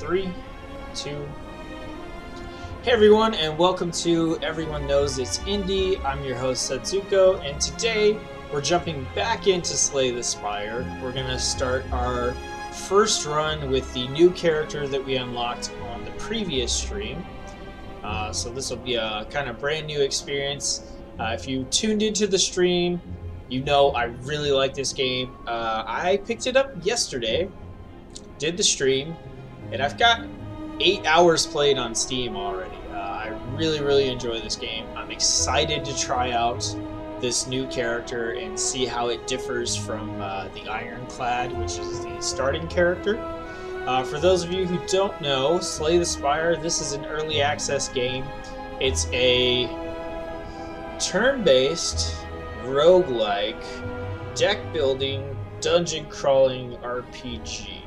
3, 2. Hey everyone, and welcome to Everyone Knows It's Indie. I'm your host Setsuko, and today we're jumping back into Slay the Spire. We're going to start our first run with the new character that we unlocked on the previous stream. So this will be a kind of brand new experience. If you tuned into the stream, you know I really like this game. I picked it up yesterday, did the stream, and I've got 8 hours played on Steam already. I really enjoy this game. I'm excited to try out this new character and see how it differs from the Ironclad, which is the starting character. For those of you who don't know, Slay the Spire, this is an early access game. It's a turn-based, roguelike, deck-building, dungeon-crawling RPG.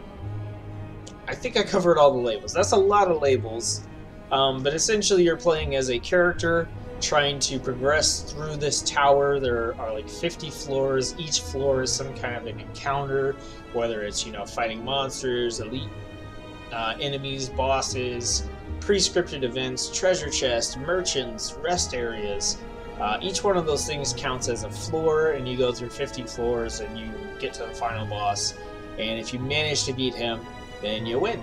I think I covered all the labels. That's a lot of labels, but essentially you're playing as a character trying to progress through this tower. There are like 50 floors. Each floor is some kind of an encounter, whether it's, you know, fighting monsters, elite enemies, bosses, pre-scripted events, treasure chests, merchants, rest areas. Each one of those things counts as a floor, and you go through 50 floors and you get to the final boss, and if you manage to beat him, then you win.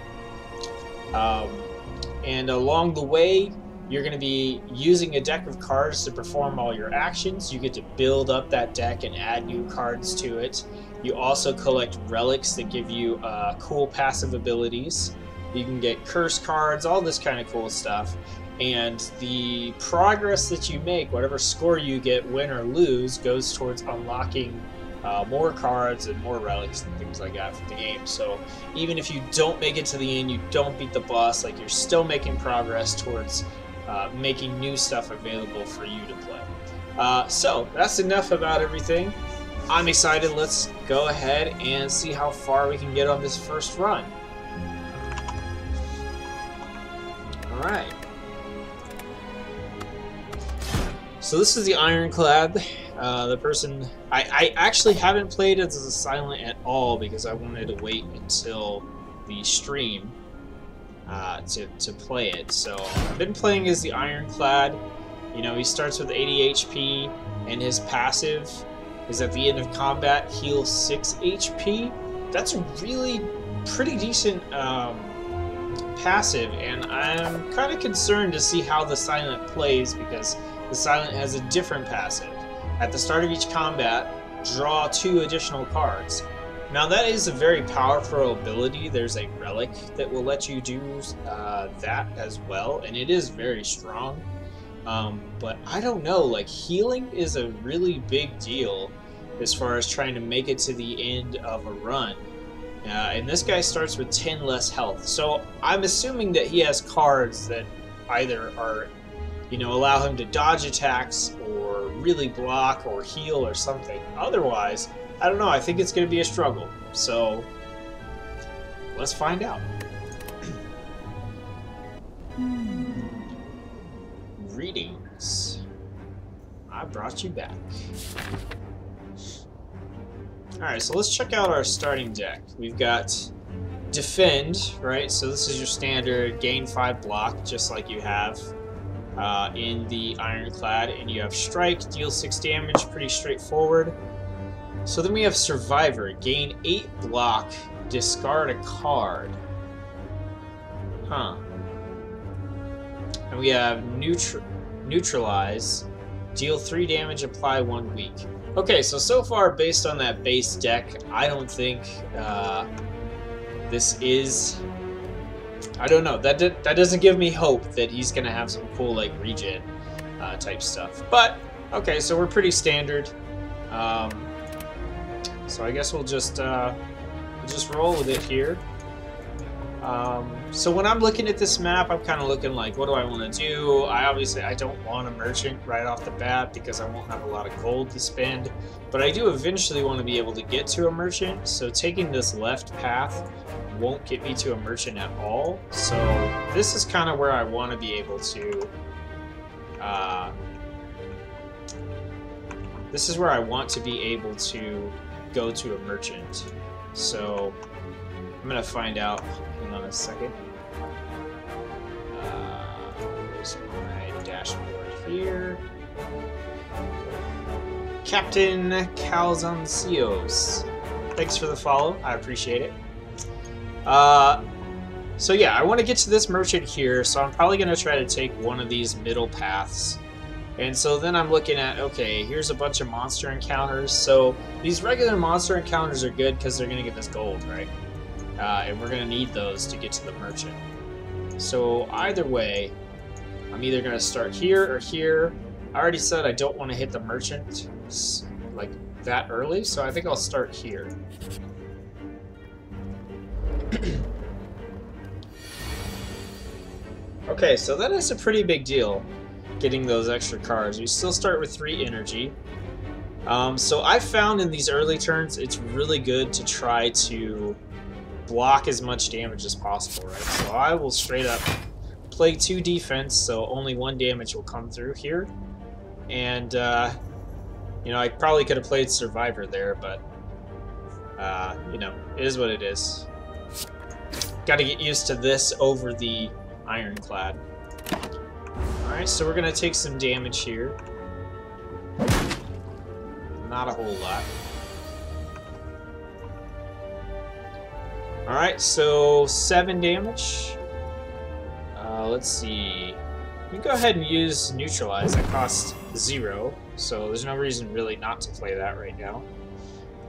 And along the way, you're going to be using a deck of cards to perform all your actions. You get to build up that deck and add new cards to it. You also collect relics that give you cool passive abilities. You can get curse cards, all this kind of cool stuff. And the progress that you make, whatever score you get, win or lose, goes towards unlocking more cards and more relics and things like that for the game. So even if you don't make it to the end, you don't beat the boss, like, you're still making progress towards making new stuff available for you to play. So that's enough about everything. I'm excited. Let's go ahead and see how far we can get on this first run. Alright. So this is the Ironclad. The person... I actually haven't played as a silent at all because I wanted to wait until the stream to play it. So I've been playing as the Ironclad. You know, he starts with 80 HP, and his passive is at the end of combat heals 6 HP. That's a really pretty decent passive, and I'm kind of concerned to see how the silent plays because the silent has a different passive. At the start of each combat, draw 2 additional cards. Now that is a very powerful ability. There's a relic that will let you do that as well, and it is very strong. But I don't know, like, healing is a really big deal as far as trying to make it to the end of a run. And this guy starts with 10 less health, so I'm assuming that he has cards that either are, you know, allow him to dodge attacks or really block or heal or something. Otherwise, I don't know, I think it's going to be a struggle. So, let's find out. Greetings. I brought you back. Alright, so let's check out our starting deck. We've got Defend, right? So this is your standard gain 5 block, just like you have in the Ironclad, and you have Strike, deal 6 damage, pretty straightforward. So then we have Survivor, gain 8 block, discard a card. Huh. And we have Neutralize, deal 3 damage, apply 1 weak. Okay, so far, based on that base deck, I don't think this is... I don't know, that doesn't give me hope that he's going to have some cool, like, regen type stuff. But, okay, so we're pretty standard. So I guess we'll just roll with it here. So when I'm looking at this map, I'm kind of looking like, what do I want to do? I don't want a merchant right off the bat because I won't have a lot of gold to spend. But I do eventually want to be able to get to a merchant, so taking this left path won't get me to a merchant at all. So this is kind of where I want to be able to... this is where I want to be able to go to a merchant. So I'm gonna find out. Hang on a second. Where's my dashboard here? Captain Calzoncios. Thanks for the follow. I appreciate it. So yeah, I want to get to this merchant here, so I'm probably going to try to take one of these middle paths. And so then I'm looking at, okay, here's a bunch of monster encounters. So these regular monster encounters are good because they're going to give us gold, right? And we're going to need those to get to the merchant. So either way, I'm either going to start here or here. I already said I don't want to hit the merchant like that early, so I think I'll start here. Okay, so that is a pretty big deal, getting those extra cards. We still start with 3 energy. So I found in these early turns, it's really good to try to block as much damage as possible, right? So I will straight up play 2 defense, so only 1 damage will come through here. And, you know, I probably could have played Survivor there, but, you know, it is what it is. Got to get used to this over the Ironclad. Alright, so we're going to take some damage here. Not a whole lot. Alright, so 7 damage. Let's see. We can go ahead and use Neutralize. That costs 0, so there's no reason really not to play that right now.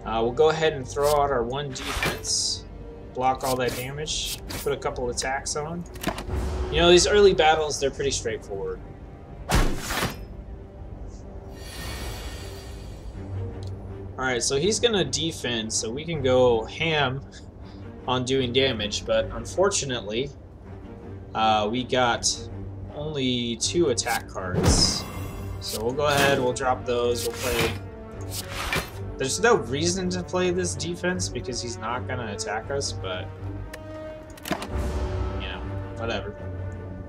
We'll go ahead and throw out our 1 defense. Block all that damage. Put a couple attacks on. You know, these early battles, they're pretty straightforward. Alright, so he's gonna defend, so we can go ham on doing damage, but unfortunately, we got only 2 attack cards. So we'll go ahead, we'll drop those, we'll play... There's no reason to play this defense because he's not gonna attack us, but... You know, whatever.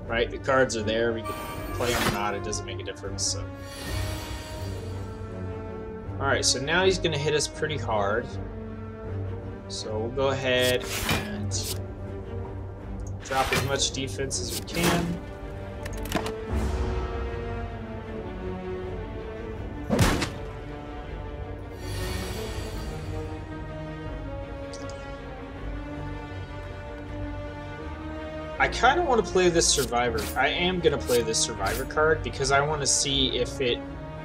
Right, the cards are there, we can play them or not, it doesn't make a difference, so... Alright, so now he's gonna hit us pretty hard. So we'll go ahead and drop as much defense as we can. I kind of want to play this Survivor. I am going to play this Survivor card because I want to see if it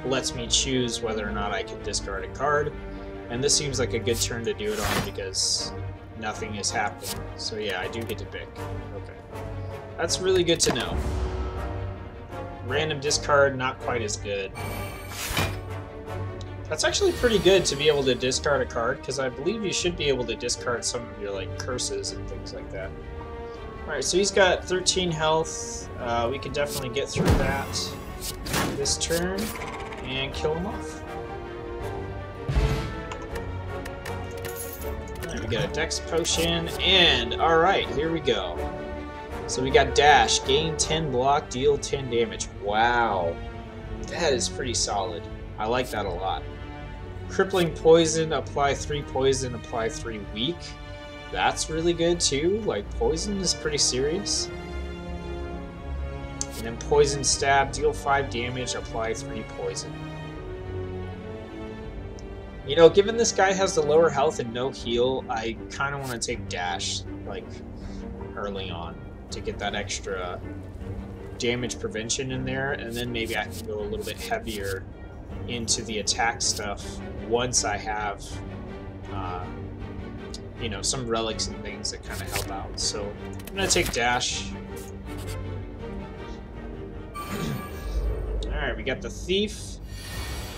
lets me choose whether or not I can discard a card. And this seems like a good turn to do it on because nothing is happening. So yeah, I do get to pick. Okay. That's really good to know. Random discard, not quite as good. That's actually pretty good to be able to discard a card because I believe you should be able to discard some of your like curses and things like that. Alright, so he's got 13 health. We can definitely get through that this turn and kill him off. Alright, we got a Dex Potion, and alright, here we go. So we got Dash, gain 10 block, deal 10 damage. Wow, that is pretty solid. I like that a lot. Crippling Poison, apply 3 poison, apply 3 weak. That's really good too, like poison is pretty serious. And then Poison Stab, deal 5 damage, apply 3 poison. You know, given this guy has the lower health and no heal, I kind of want to take Dash, like, early on to get that extra damage prevention in there, and then maybe I can go a little bit heavier into the attack stuff once I have you know, some relics and things that kind of help out. So I'm gonna take Dash. Alright, we got the Thief.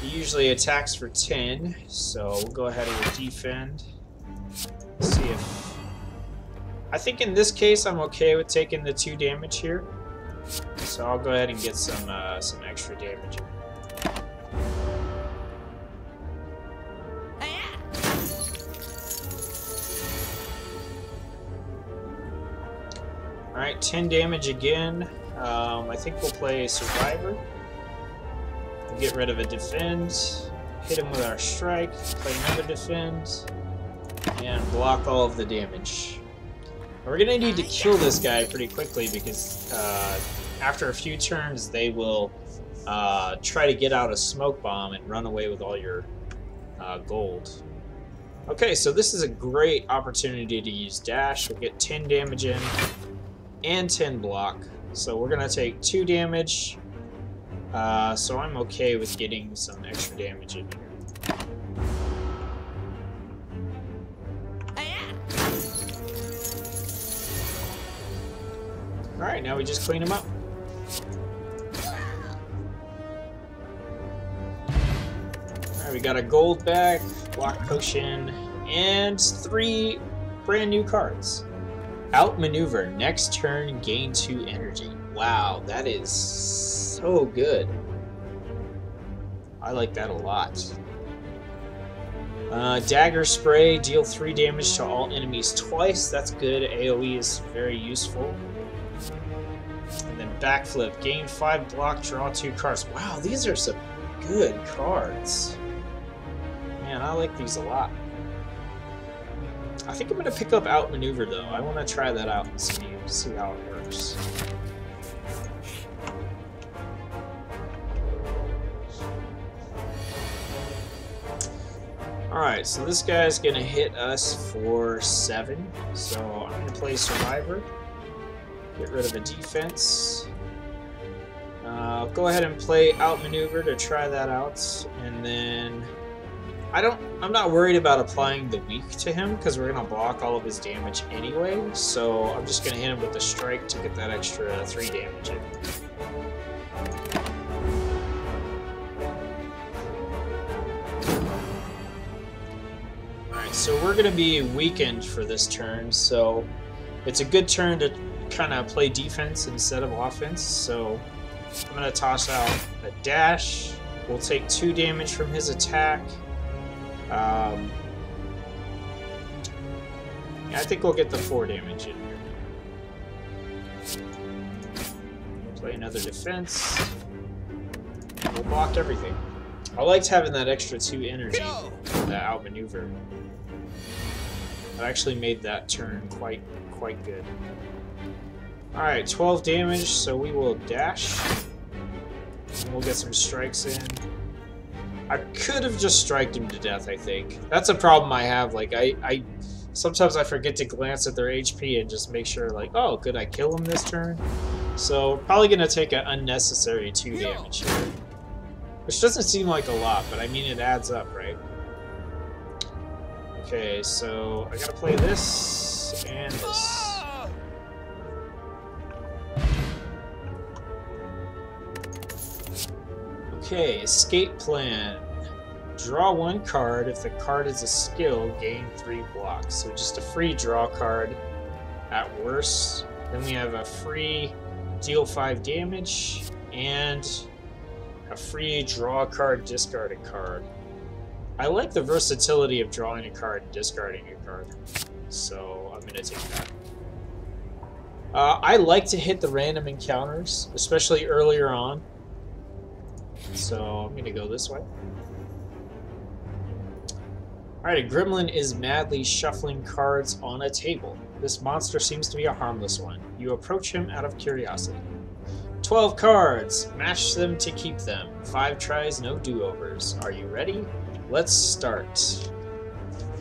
He usually attacks for 10, so we'll go ahead and defend. Let's see if... I think in this case I'm okay with taking the 2 damage here. So I'll go ahead and get some extra damage. Alright, 10 damage again. I think we'll play Survivor. We'll get rid of a Defend. Hit him with our Strike. Play another Defend. And block all of the damage. We're going to need to kill this guy pretty quickly because after a few turns, they will try to get out a smoke bomb and run away with all your gold. Okay, so this is a great opportunity to use dash. We'll get 10 damage in and 10 block. So we're going to take 2 damage. So I'm okay with getting some extra damage in here. Alright, now we just clean them up. Alright, we got a gold bag, block potion, and 3 brand new cards. Outmaneuver. Next turn, gain 2 energy. Wow, that is so good. I like that a lot. Dagger spray. Deal 3 damage to all enemies twice. That's good. AoE is very useful. And then backflip. Gain 5 block, draw 2 cards. Wow, these are some good cards. Man, I like these a lot. I think I'm going to pick up Outmaneuver, though. I want to try that out and see how it works. Alright, so this guy's going to hit us for 7. So I'm going to play Survivor. Get rid of a defense. I'll go ahead and play Outmaneuver to try that out. And then I'm not worried about applying the weak to him because we're going to block all of his damage anyway. So I'm just going to hit him with the strike to get that extra 3 damage in. Alright, so we're going to be weakened for this turn. So it's a good turn to kind of play defense instead of offense. So I'm going to toss out a dash. We'll take 2 damage from his attack. Yeah, I think we'll get the 4 damage in here. Play another defense. We'll block everything. I liked having that extra 2 energy, that outmaneuver. That actually made that turn quite good. Alright, 12 damage, so we will dash. And we'll get some strikes in. I could have just striked him to death, I think. That's a problem I have. Like, sometimes I forget to glance at their HP and just make sure, like, oh, could I kill him this turn? So, probably going to take an unnecessary 2 damage here. Which doesn't seem like a lot, but I mean, it adds up, right? Okay, so I gotta play this and this. Okay, escape plan. Draw 1 card. If the card is a skill, gain 3 blocks. So just a free draw card at worst. Then we have a free deal 5 damage and a free draw card, discard a card. I like the versatility of drawing a card and discarding a card. So I'm going to take that. I like to hit the random encounters, especially earlier on. So I'm going to go this way. Alright, a gremlin is madly shuffling cards on a table. This monster seems to be a harmless one. You approach him out of curiosity. 12 cards. Match them to keep them. 5 tries, no do-overs. Are you ready? Let's start.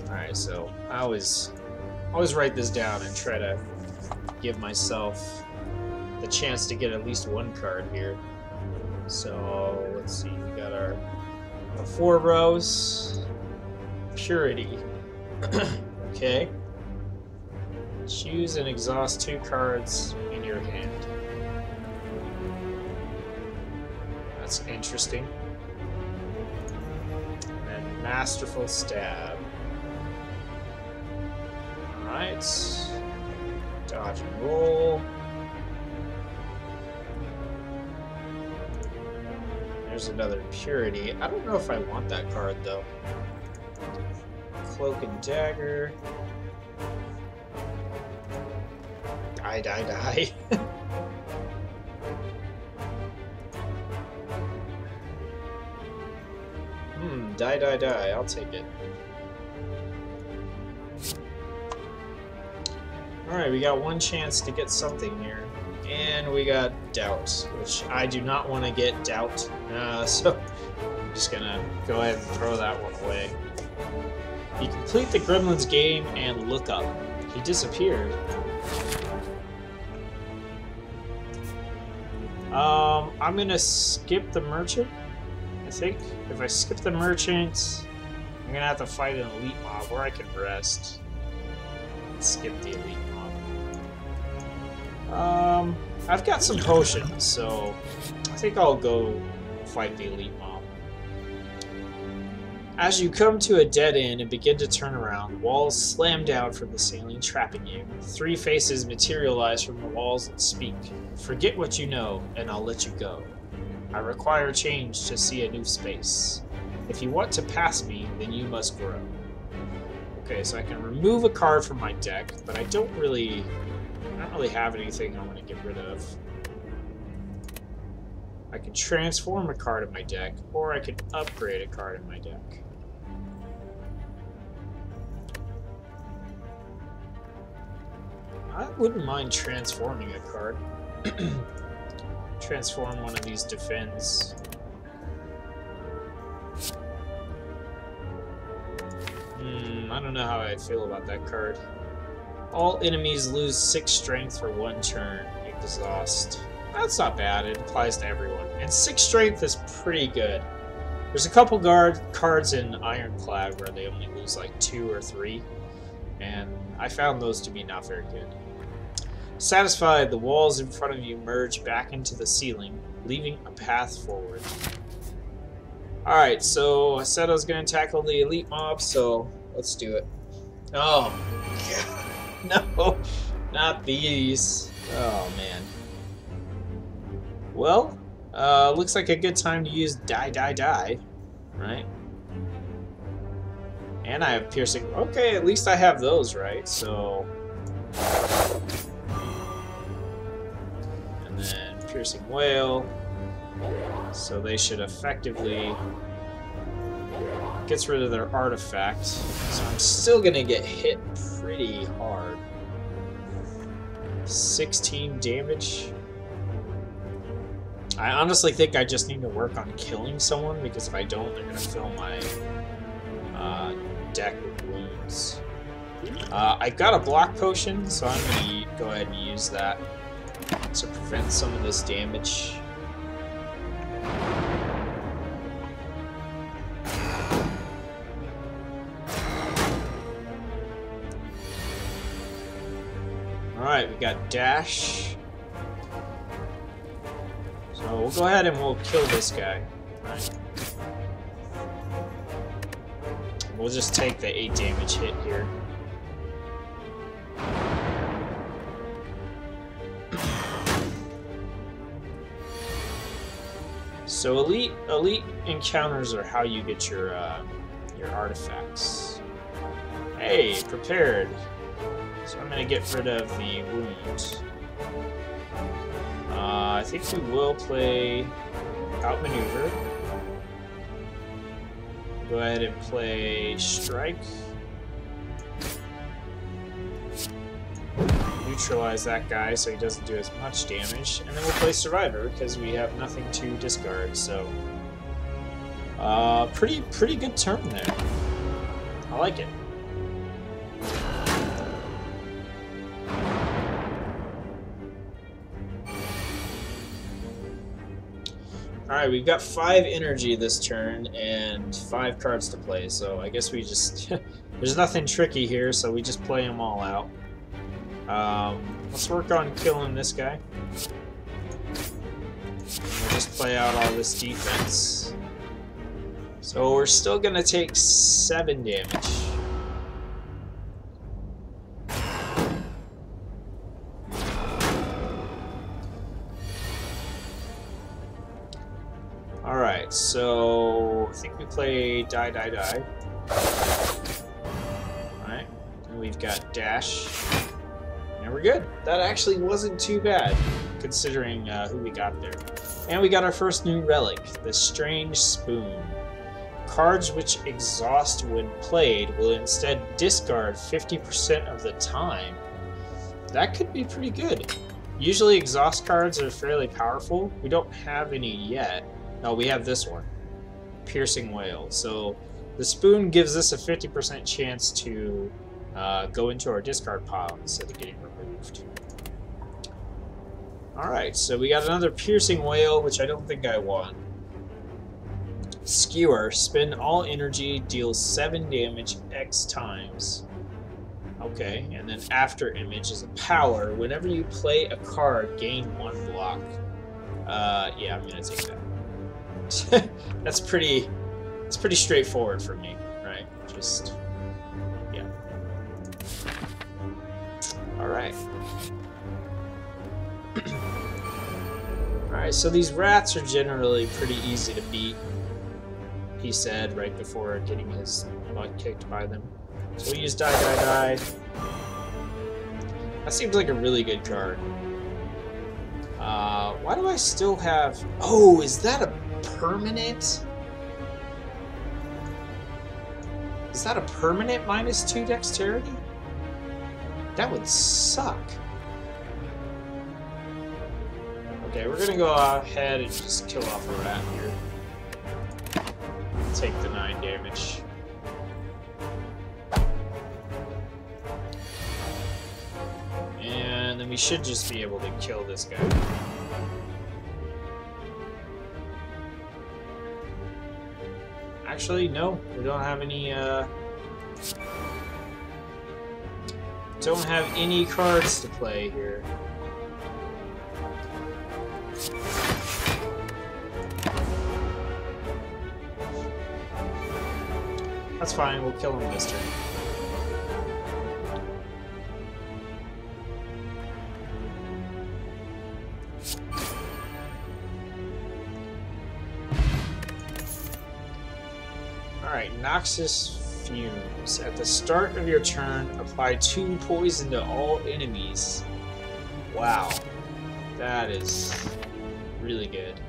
Alright, so I always write this down and try to give myself the chance to get at least 1 card here. So let's see, we got our 4 rows. Purity. Okay. Choose and exhaust 2 cards in your hand. That's interesting. And then Masterful Stab. Alright. Dodge and roll. There's another Purity. I don't know if I want that card though. Cloak and Dagger. Die, die, die. Die, die, die. I'll take it. Alright, we got 1 chance to get something here. And we got doubt, which I do not want to get doubt. So I'm just gonna go ahead and throw that one away. You complete the Gremlins game and look up. He disappeared. I'm gonna skip the merchant. I think if I skip the merchant, I'm gonna have to fight an elite mob where I can rest. Skip the elite mob. I've got some potions, so I think I'll go fight the elite mob. As you come to a dead end and begin to turn around, walls slam down from the ceiling, trapping you. 3 faces materialize from the walls and speak. Forget what you know, and I'll let you go. I require change to see a new space. If you want to pass me, then you must grow. Okay, so I can remove a card from my deck, but I don't really have anything I want to get rid of. I can transform a card in my deck, or I can upgrade a card in my deck. I wouldn't mind transforming a card. Transform one of these defends. I don't know how I feel about that card. All enemies lose 6 strength for 1 turn. Exhaust. That's not bad. It applies to everyone. And 6 strength is pretty good. There's a couple cards in Ironclad where they only lose like 2 or 3. And I found those to be not very good. Satisfied, the walls in front of you merge back into the ceiling, leaving a path forward. Alright, so I said I was going to tackle the elite mob, so let's do it. Oh, God. No, not these. Oh, man. Well, looks like a good time to use die, right? And I have piercing. Okay, at least I have those, right? So... and then piercing whale. So they should effectively... gets rid of their artifact. So I'm still gonna get hit pretty hard. 16 damage. I honestly think I just need to work on killing someone, because if I don't, they're gonna fill my deck with wounds. I got a block potion, so I'm gonna go ahead and use that to prevent some of this damage. Alright, we got dash. So we'll go ahead and we'll kill this guy. Right. We'll just take the 8 damage hit here. So elite encounters are how you get your artifacts. Hey, prepared. So I'm gonna get rid of the wound. I think we will play outmaneuver. Go ahead and play strike. Neutralize that guy so he doesn't do as much damage. And then we'll play survivor because we have nothing to discard. So pretty good turn there. I like it. Alright, we've got 5 energy this turn and 5 cards to play, so I guess we just... there's nothing tricky here, so we just play them all out. Let's work on killing this guy. We'll just play out all this defense. So we're still going to take 7 damage. Alright, so I think we play die. Alright, and we've got dash. And we're good. That actually wasn't too bad, considering who we got there. And we got our first new relic, the Strange Spoon. Cards which exhaust when played will instead discard 50% of the time. That could be pretty good. Usually exhaust cards are fairly powerful. We don't have any yet. No, we have this one. Piercing Wail. So the spoon gives us a 50% chance to go into our discard pile instead of getting removed. Alright, so we got another Piercing Wail, which I don't think I want. Skewer. Spend all energy, deals 7 damage X times. Okay, and then After Image is a power. Whenever you play a card, gain 1 block. Yeah, I'm gonna take that. That's pretty straightforward for me, right? Just, yeah. Alright. Alright, so these rats are generally pretty easy to beat, he said right before getting his butt kicked by them. So we use Die, Die, Die. That seems like a really good card. Why do I still have... Oh, is that a permanent? Is that a permanent -2 dexterity? That would suck. Okay, we're gonna go ahead and just kill off a rat here. Take the 9 damage. And then we should just be able to kill this guy. Actually, no, we don't have any, don't have any cards to play here. That's fine, we'll kill him this turn. Alright, Noxious Fumes. At the start of your turn, apply 2 poison to all enemies. Wow. That is really good.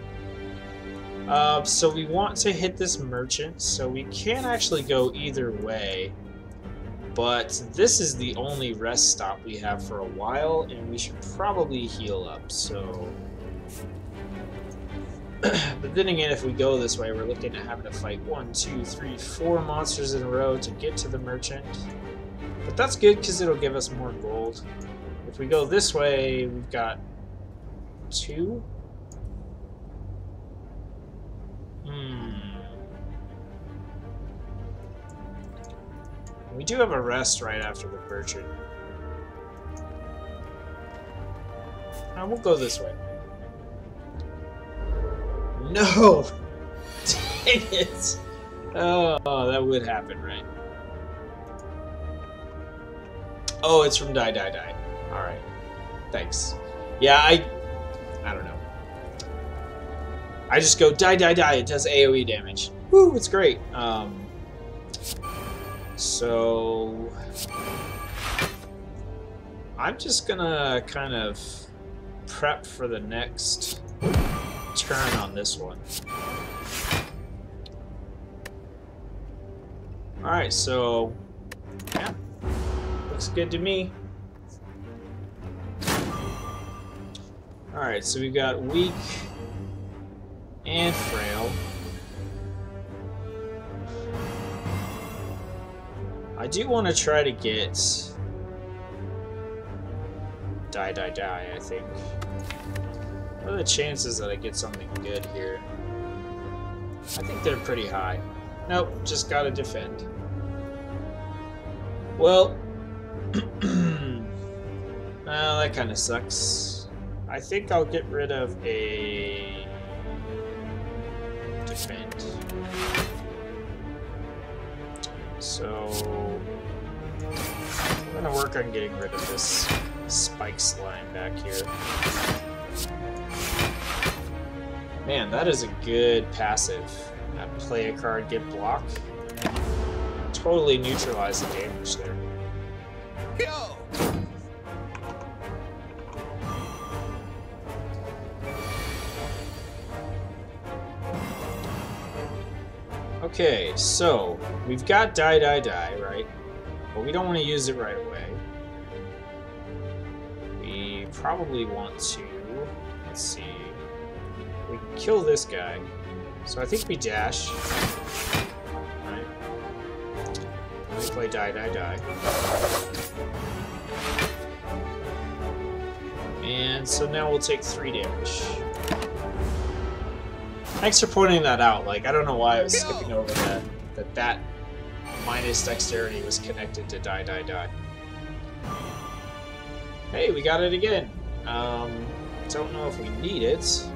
So we want to hit this merchant, so we can actually go either way. But this is the only rest stop we have for a while, and we should probably heal up, so... But then again, if we go this way, we're looking at having to fight 1, 2, 3, 4 monsters in a row to get to the merchant. But that's good, because it'll give us more gold. If we go this way, we've got 2? We do have a rest right after the merchant. We'll go this way. No! Dang it! Oh, that would happen, right? Oh, it's from Die, Die, Die. Alright. Thanks. Yeah, I don't know. I just go Die, Die, Die. It does AoE damage. Woo, it's great. So... I'm just gonna kind of prep for the next turn on this one. Alright, so... yeah. Looks good to me. Alright, so we've got Weak and Frail. I do want to try to get Die, Die, Die, I think. What are the chances that I get something good here? I think they're pretty high. Nope, just gotta defend. Well, well, that kind of sucks. I think I'll get rid of a defend. So I'm gonna work on getting rid of this spike slime back here. Man, that is a good passive. Play a card, get blocked. Totally neutralize the damage there. Go! Okay, so we've got Die, Die, Die, right? But we don't want to use it right away. We we probably want to, let's see, we can kill this guy. So I think we dash. Right. Then we play die, die, die. And so now we'll take 3 damage. Thanks for pointing that out. Like, I don't know why I was skipping over that minus dexterity was connected to die, die, die. Hey, we got it again. Don't know if we need it.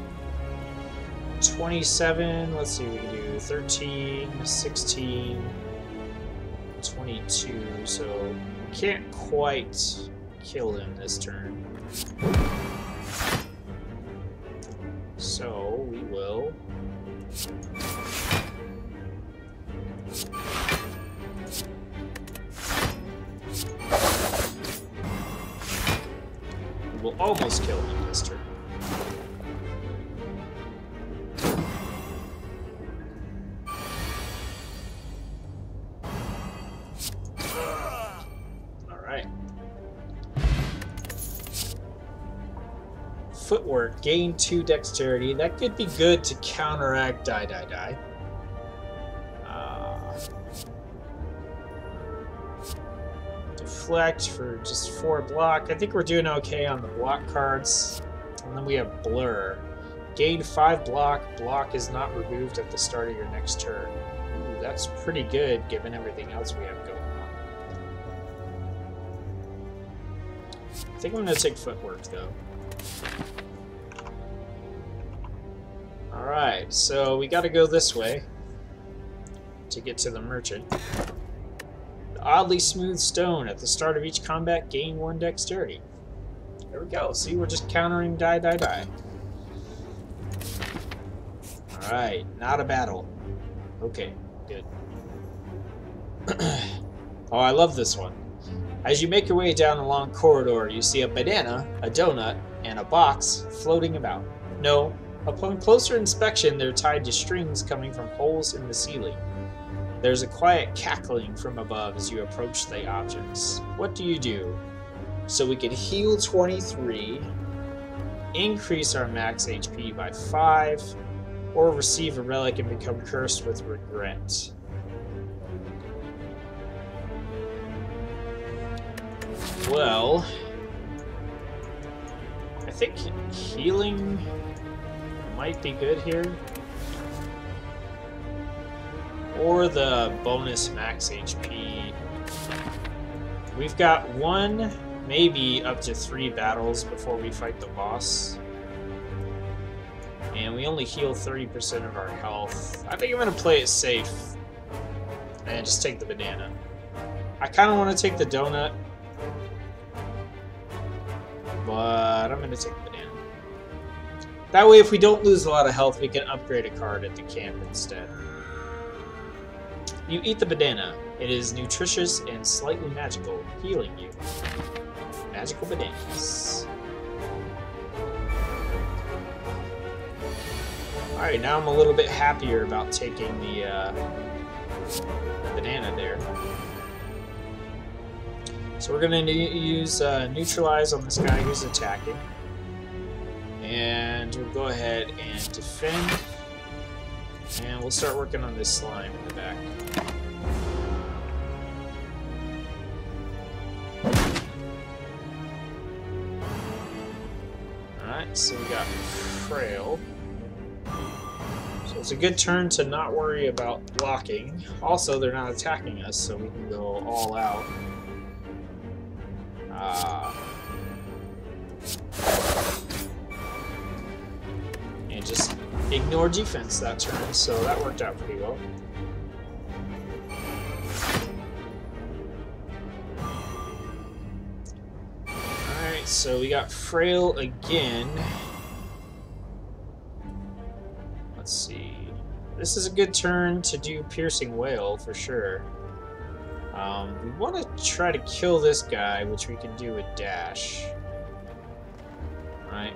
27, let's see, we can do 13, 16, 22, so we can't quite kill him this turn. So we will almost kill him this turn. Alright. Footwork, gain 2 dexterity. That could be good to counteract die, die, die. Deflect for just 4 block. I think we're doing okay on the block cards. And then we have Blur. Gain 5 block. Block is not removed at the start of your next turn. Ooh, that's pretty good given everything else we have going on. I think I'm going to take Footwork though. Alright, so we got to go this way to get to the merchant. The oddly smooth stone. At the start of each combat, gain 1 dexterity. There we go. See, we're just countering die, die, die. Alright, not a battle. Okay, good. Oh, I love this one. As you make your way down a long corridor, you see a banana, a donut, and a box floating about. No, upon closer inspection, they're tied to strings coming from holes in the ceiling. There's a quiet cackling from above as you approach the objects. What do you do? So we can heal 23, increase our max HP by 5, or receive a relic and become cursed with regret. Well, I think healing might be good here. Or the bonus max HP. We've got 1, maybe up to 3 battles before we fight the boss. And we only heal 30% of our health. I think I'm going to play it safe and just take the banana. I kind of want to take the donut, but I'm going to take the banana. That way, if we don't lose a lot of health, we can upgrade a card at the camp instead. You eat the banana. It is nutritious and slightly magical, healing you. Magical bananas. Alright, now I'm a little bit happier about taking the banana there. So we're going to use Neutralize on this guy who's attacking. And we'll go ahead and defend. And we'll start working on this slime in the back. Alright, so we got Frail. So it's a good turn to not worry about blocking. Also, they're not attacking us, so we can go all out. And just ignore defense that turn, so that worked out pretty well. Alright, so we got Frail again. Let's see. This is a good turn to do Piercing Wail for sure. We want to try to kill this guy, which we can do with Dash. Alright.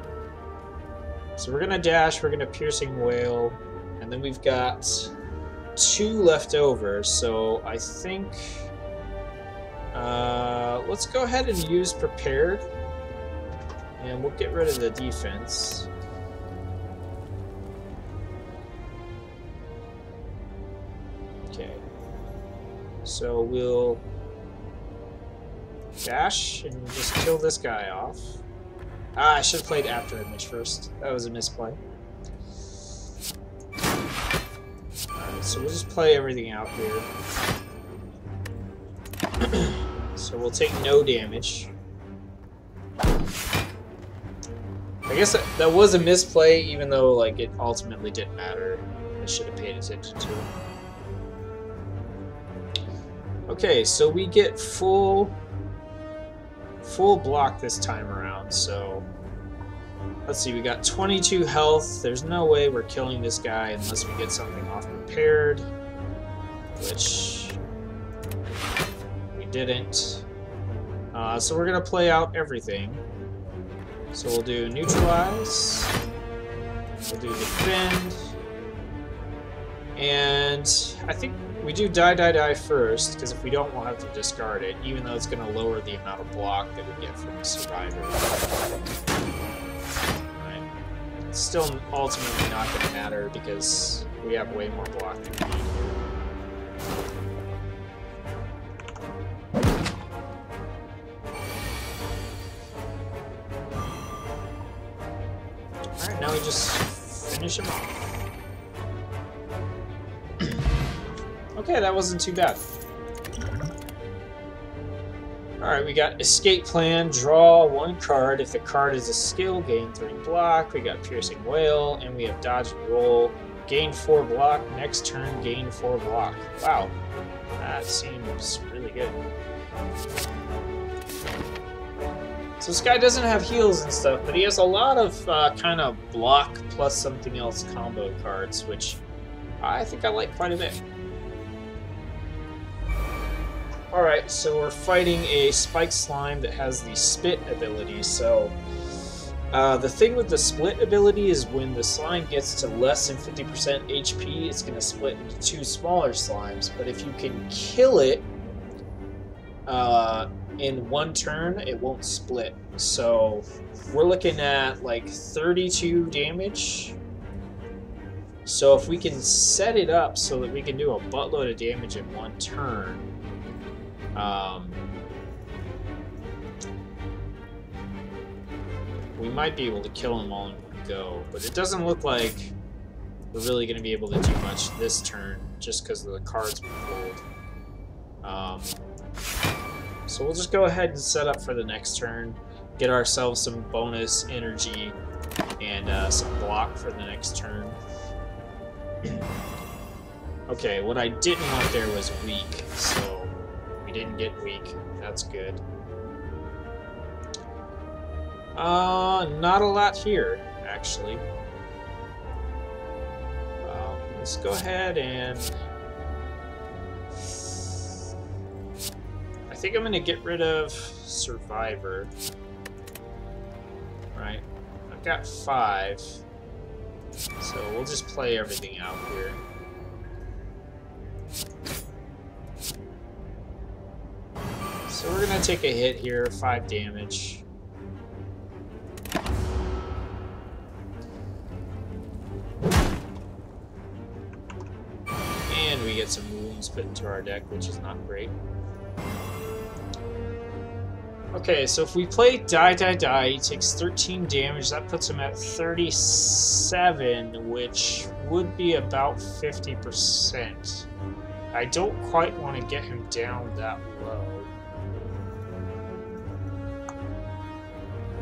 So we're going to Dash, we're going to Piercing Wail, and then we've got 2 left over, so I think... let's go ahead and use Prepared. And we'll get rid of the defense. Okay. So we'll dash and just kill this guy off. Ah, I should have played after image first. That was a misplay. Alright, so we'll just play everything out here. So we'll take no damage. I guess that was a misplay, even though like it ultimately didn't matter. I should have paid attention to it. Okay, so we get full block this time around. So let's see, we got 22 health. There's no way we're killing this guy unless we get something off prepared, which we didn't. So we're gonna play out everything. So we'll do neutralize, we'll do defend, and I think we do die first, because if we don't, we'll have to discard it, even though it's going to lower the amount of block that we get from the survivor. Right. It's still ultimately not going to matter, because we have way more block than we need here. Alright, now we just finish him off. Okay, that wasn't too bad. Alright, we got escape plan, draw one card. If the card is a skill, gain 3 block. We got piercing wail, and we have dodge and roll. Gain 4 block, next turn gain 4 block. Wow, that seems really good. So this guy doesn't have heals and stuff, but he has a lot of kind of block plus something else combo cards, which I think I like quite a bit. Alright, so we're fighting a spike slime that has the spit ability. So the thing with the split ability is when the slime gets to less than 50% HP, it's going to split into 2 smaller slimes. But if you can kill it in 1 turn, it won't split. So we're looking at like 32 damage. So if we can set it up so that we can do a buttload of damage in 1 turn, we might be able to kill them all in one go, but it doesn't look like we're really going to be able to do much this turn just because of the cards we pulled. So we'll just go ahead and set up for the next turn, get ourselves some bonus energy and some block for the next turn. Okay, what I didn't want there was weak, so we didn't get weak. That's good. Not a lot here, actually. Let's go ahead and... I think I'm going to get rid of Survivor. Right. I've got 5. So we'll just play everything out here. So we're going to take a hit here, 5 damage. And we get some wounds put into our deck, which is not great. Okay, so if we play die, he takes 13 damage. That puts him at 37, which would be about 50%. I don't quite want to get him down that low.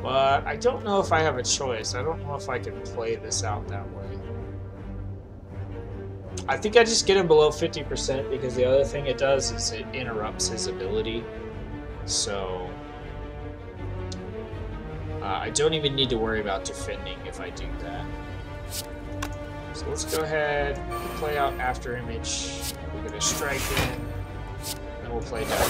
But I don't know if I have a choice. I don't know if I can play this out that way. I think I just get him below 50% because the other thing it does is it interrupts his ability. So I don't even need to worry about defending if I do that. So let's go ahead, play out After Image. We're going to strike in, and we'll play down.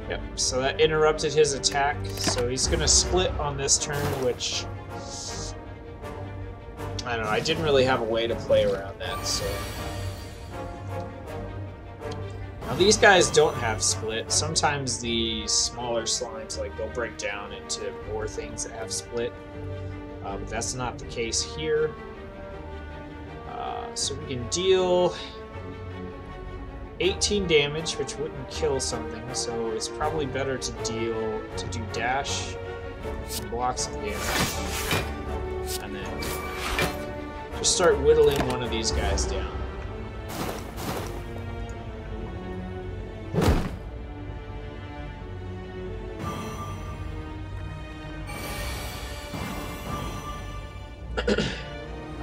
Yep, so that interrupted his attack, so he's going to split on this turn, which... I don't know, I didn't really have a way to play around that, so... Now these guys don't have split. Sometimes the smaller slimes, like, they'll break down into more things that have split. But that's not the case here. So we can deal 18 damage, which wouldn't kill something, so it's probably better to do dash and block some damage. And then just start whittling one of these guys down.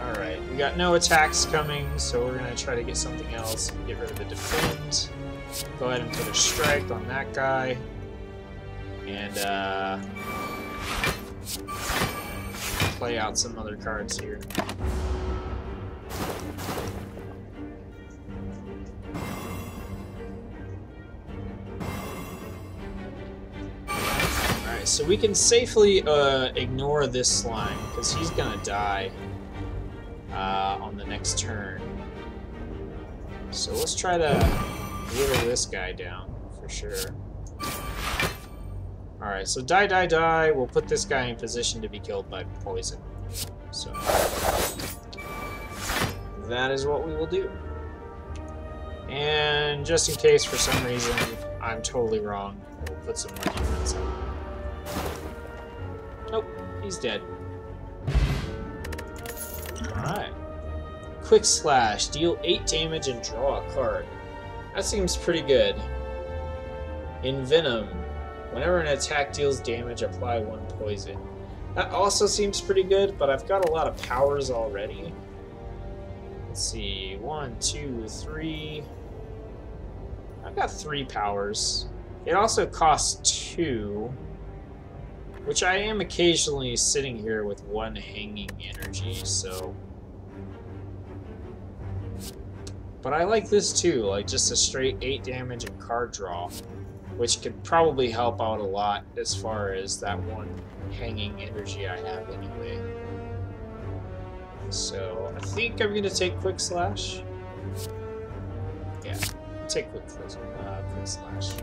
Alright, we got no attacks coming, so we're going to try to get something else. Get rid of the defend. Go ahead and put a strike on that guy. And play out some other cards here. Alright, so we can safely ignore this slime, because he's gonna die on the next turn. So let's try to whittle this guy down, for sure. Alright, so die. We'll put this guy in position to be killed by poison. So that is what we will do. And just in case for some reason I'm totally wrong, we'll put some more defense up. Nope, he's dead. Alright. Quick Slash. Deal 8 damage and draw a card. That seems pretty good. Envenom. Whenever an attack deals damage, apply 1 poison. That also seems pretty good, but I've got a lot of powers already. Let's see. 1, 2, 3. I've got 3 powers. It also costs 2. Which I am occasionally sitting here with 1 hanging energy, so... But I like this too, like just a straight 8 damage and card draw. Which could probably help out a lot as far as that 1 hanging energy I have anyway. So I think I'm gonna take Quick Slash. Yeah, take Quick Slash.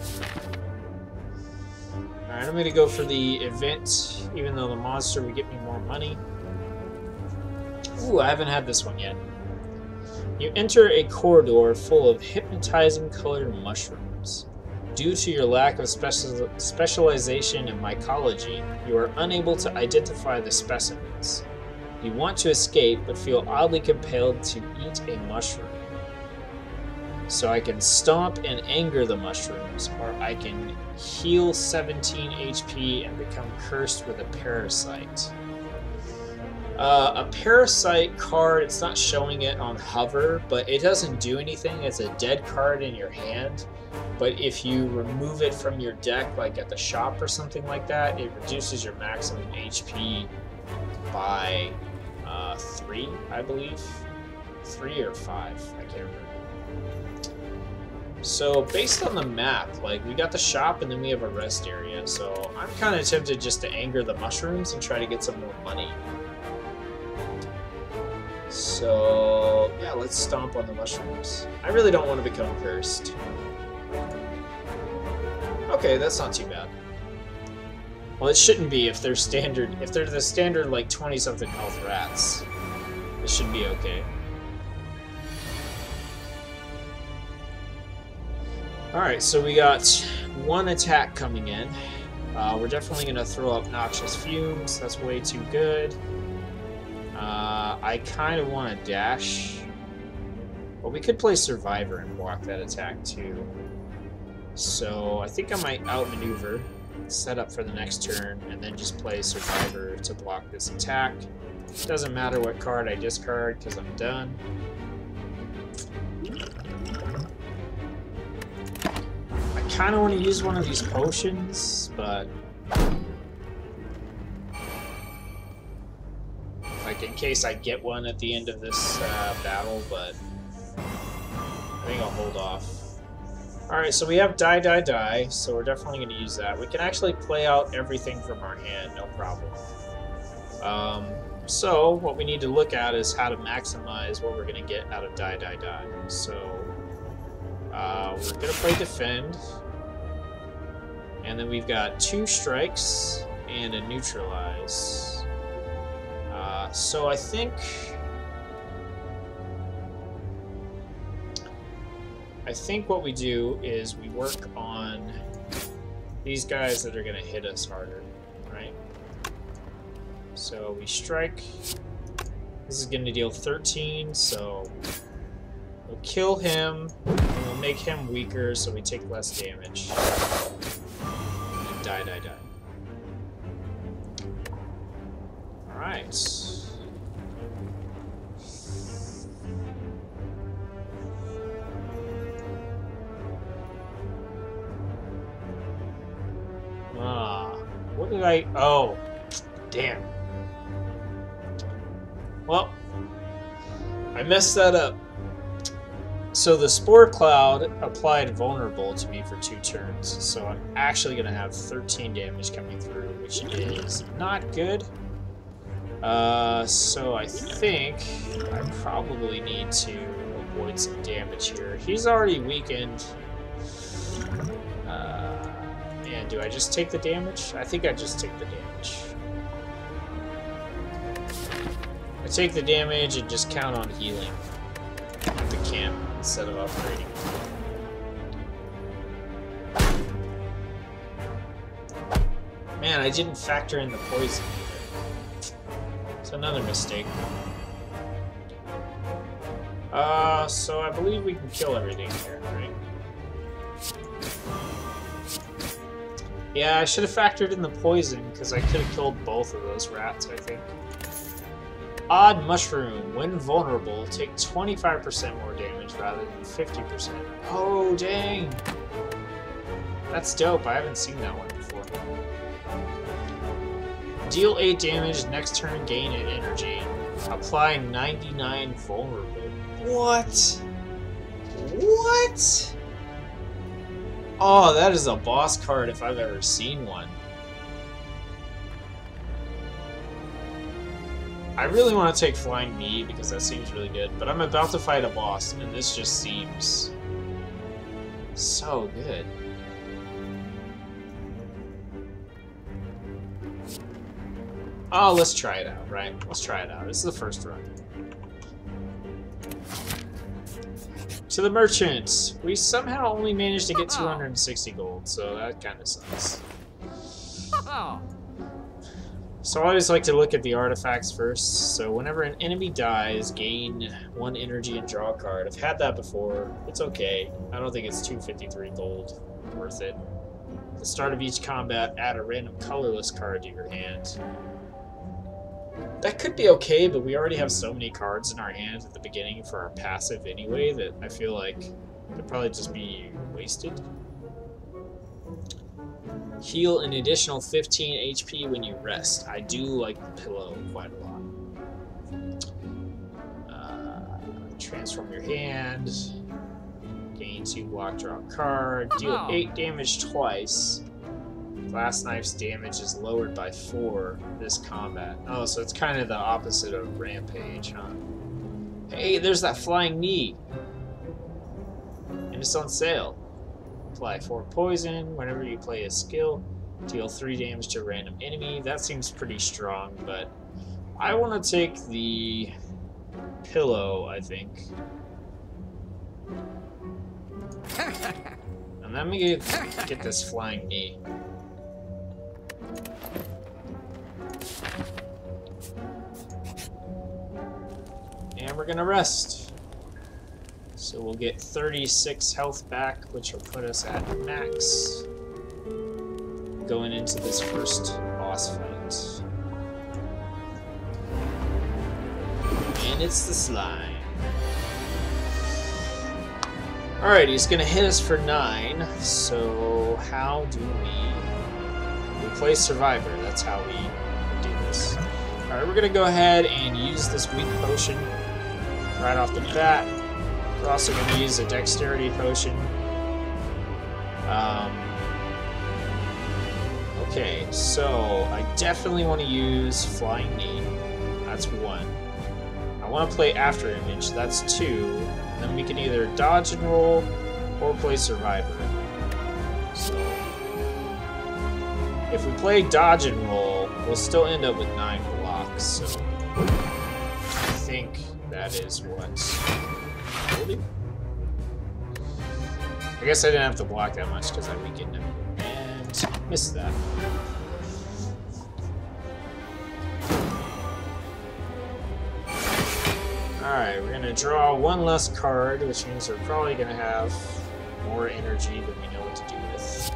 Alright, I'm gonna go for the event, even though the monster would get me more money. Ooh, I haven't had this one yet. You enter a corridor full of hypnotizing colored mushrooms. Due to your lack of specialization in mycology, you are unable to identify the specimens. You want to escape, but feel oddly compelled to eat a mushroom. So I can stomp and anger the mushrooms, or I can heal 17 HP and become cursed with a parasite. A parasite card, it's not showing it on hover, but it doesn't do anything. It's a dead card in your hand. But if you remove it from your deck, like at the shop or something like that, it reduces your maximum HP by 3, I believe. 3 or 5, I can't remember. So based on the map, like we got the shop and then we have a rest area. So I'm kind of tempted just to anger the mushrooms and try to get some more money. So yeah, let's stomp on the mushrooms. I really don't want to become cursed. Okay, that's not too bad. Well, it shouldn't be if they're standard. If they're the standard like 20-something health rats, it should be okay. Alright, so we got 1 attack coming in. We're definitely going to throw up Noxious Fumes. That's way too good. I kind of want to dash. Well, we could play Survivor and block that attack too. So I think I might outmaneuver, set up for the next turn, and then just play Survivor to block this attack. Doesn't matter what card I discard because I'm done. I kind of want to use one of these potions, but like in case I get one at the end of this battle, but I think I'll hold off. Alright, so we have die, so we're definitely going to use that. We can actually play out everything from our hand, no problem. So what we need to look at is how to maximize what we're going to get out of die. So We're gonna play defend. And then we've got 2 strikes and a neutralize. So I think what we do is we work on these guys that are going to hit us harder, right? So we strike. This is going to deal 13, so we'll kill him, and we'll make him weaker so we take less damage. And die. Alright. What did I... Oh, damn. Well, I messed that up. So the Spore Cloud applied vulnerable to me for 2 turns, so I'm actually going to have 13 damage coming through, which is not good. So I think I probably need to avoid some damage here. He's already weakened. Man, do I just take the damage? I think I just take the damage. I take the damage and just count on healing at the camp instead of upgrading. Man, I didn't factor in the poison either. It's another mistake. So I believe we can kill everything here, right? Yeah, I should have factored in the poison, because I could have killed both of those rats, I think. Odd Mushroom. When vulnerable, take 25% more damage rather than 50%. Oh, dang! That's dope. I haven't seen that one before. Deal 8 damage, next turn gain an energy. Apply 99 vulnerable. What? What? Oh, that is a boss card if I've ever seen one. I really want to take Flying Knee because that seems really good, but I'm about to fight a boss and this just seems so good. Oh, let's try it out, right? Let's try it out. This is the first run. To the merchant. We somehow only managed to get 260 gold, so that kind of sucks. So I always like to look at the artifacts first. So whenever an enemy dies, gain 1 energy and draw a card. I've had that before. It's okay. I don't think it's 253 gold. Worth it. At the start of each combat, add a random colorless card to your hand. That could be okay, but we already have so many cards in our hand at the beginning for our passive anyway that I feel like it'd probably just be wasted. Heal an additional 15 HP when you rest. I do like the pillow quite a lot. Transform your hand. Gain 2 block, draw a card. Deal 8 damage twice. Glass Knife's damage is lowered by 4 this combat. Oh, so it's kind of the opposite of Rampage, huh? Hey, there's that Flying Knee! And it's on sale. Apply 4 poison whenever you play a skill. Deal 3 damage to a random enemy. That seems pretty strong, but I want to take the pillow, I think. And let me get this Flying Knee. And we're gonna rest. So we'll get 36 health back, which will put us at max going into this first boss fight. And it's the slime. Alright, he's gonna hit us for 9, so how do we play Survivor? That's how we do this. Alright, we're gonna go ahead and use this weak potion right off the bat. We're also going to use a dexterity potion. Okay, so I definitely want to use Flying Knee. That's 1. I want to play After Image. That's 2. And then we can either dodge and roll, or play Survivor. So if we play Dodge and Roll, we'll still end up with 9 blocks. So I think that is what we'll do. I guess I didn't have to block that much because I weakened him. And missed that. Alright, we're going to draw one less card, which means we're probably going to have more energy than we know what to do with.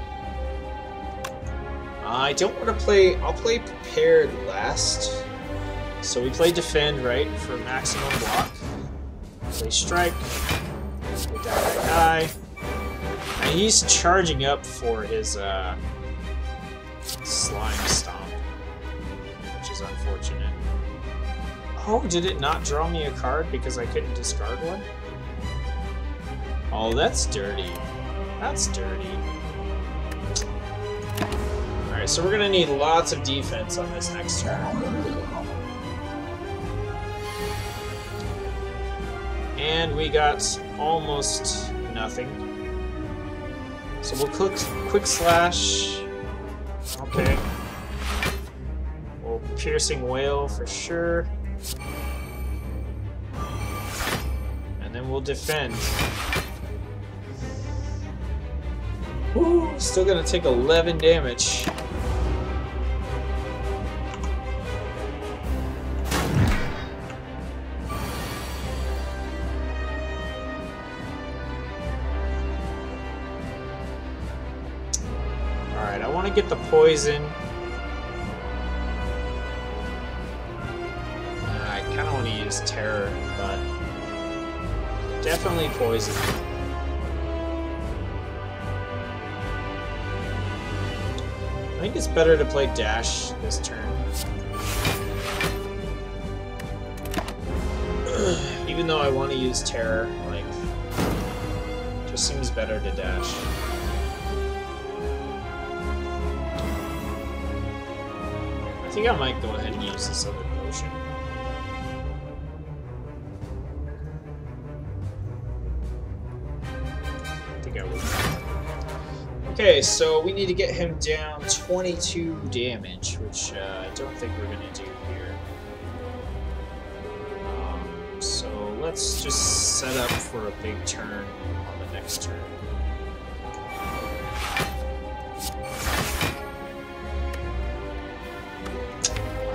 I don't want to play... I'll play Prepared last. So we play Defend, right, for maximum block. Play Strike. Play Die. And he's charging up for his Slime Stomp, which is unfortunate. Oh, did it not draw me a card because I couldn't discard one? Oh, that's dirty. That's dirty. Alright, so we're gonna need lots of defense on this next turn. And we got almost nothing. So we'll quick slash. Okay. We'll Piercing Wail for sure. And then we'll defend. Woo, still gonna take 11 damage. Alright, I want to get the poison. I kind of want to use Terror, but definitely poison. I think it's better to play Dash this turn. Even though I want to use Terror, like, just seems better to Dash. I think I might go ahead and use this other potion. I think I will. Okay, so we need to get him down 22 damage, which I don't think we're going to do here. So let's just set up for a big turn on the next turn.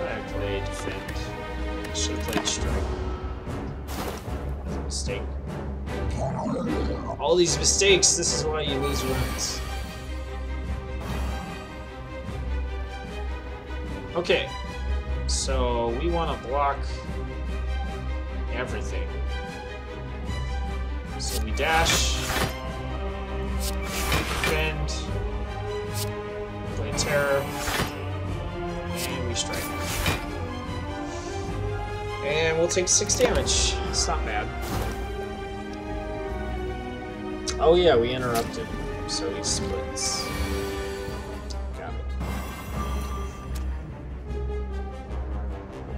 I played Defend. Should have played Strike. That's a mistake. All these mistakes, this is why you lose runs. Okay, so we want to block everything. So we dash, defend, play Terror, and we strike. And we'll take 6 damage. It's not bad. Oh yeah, we interrupted, so he splits. Got it.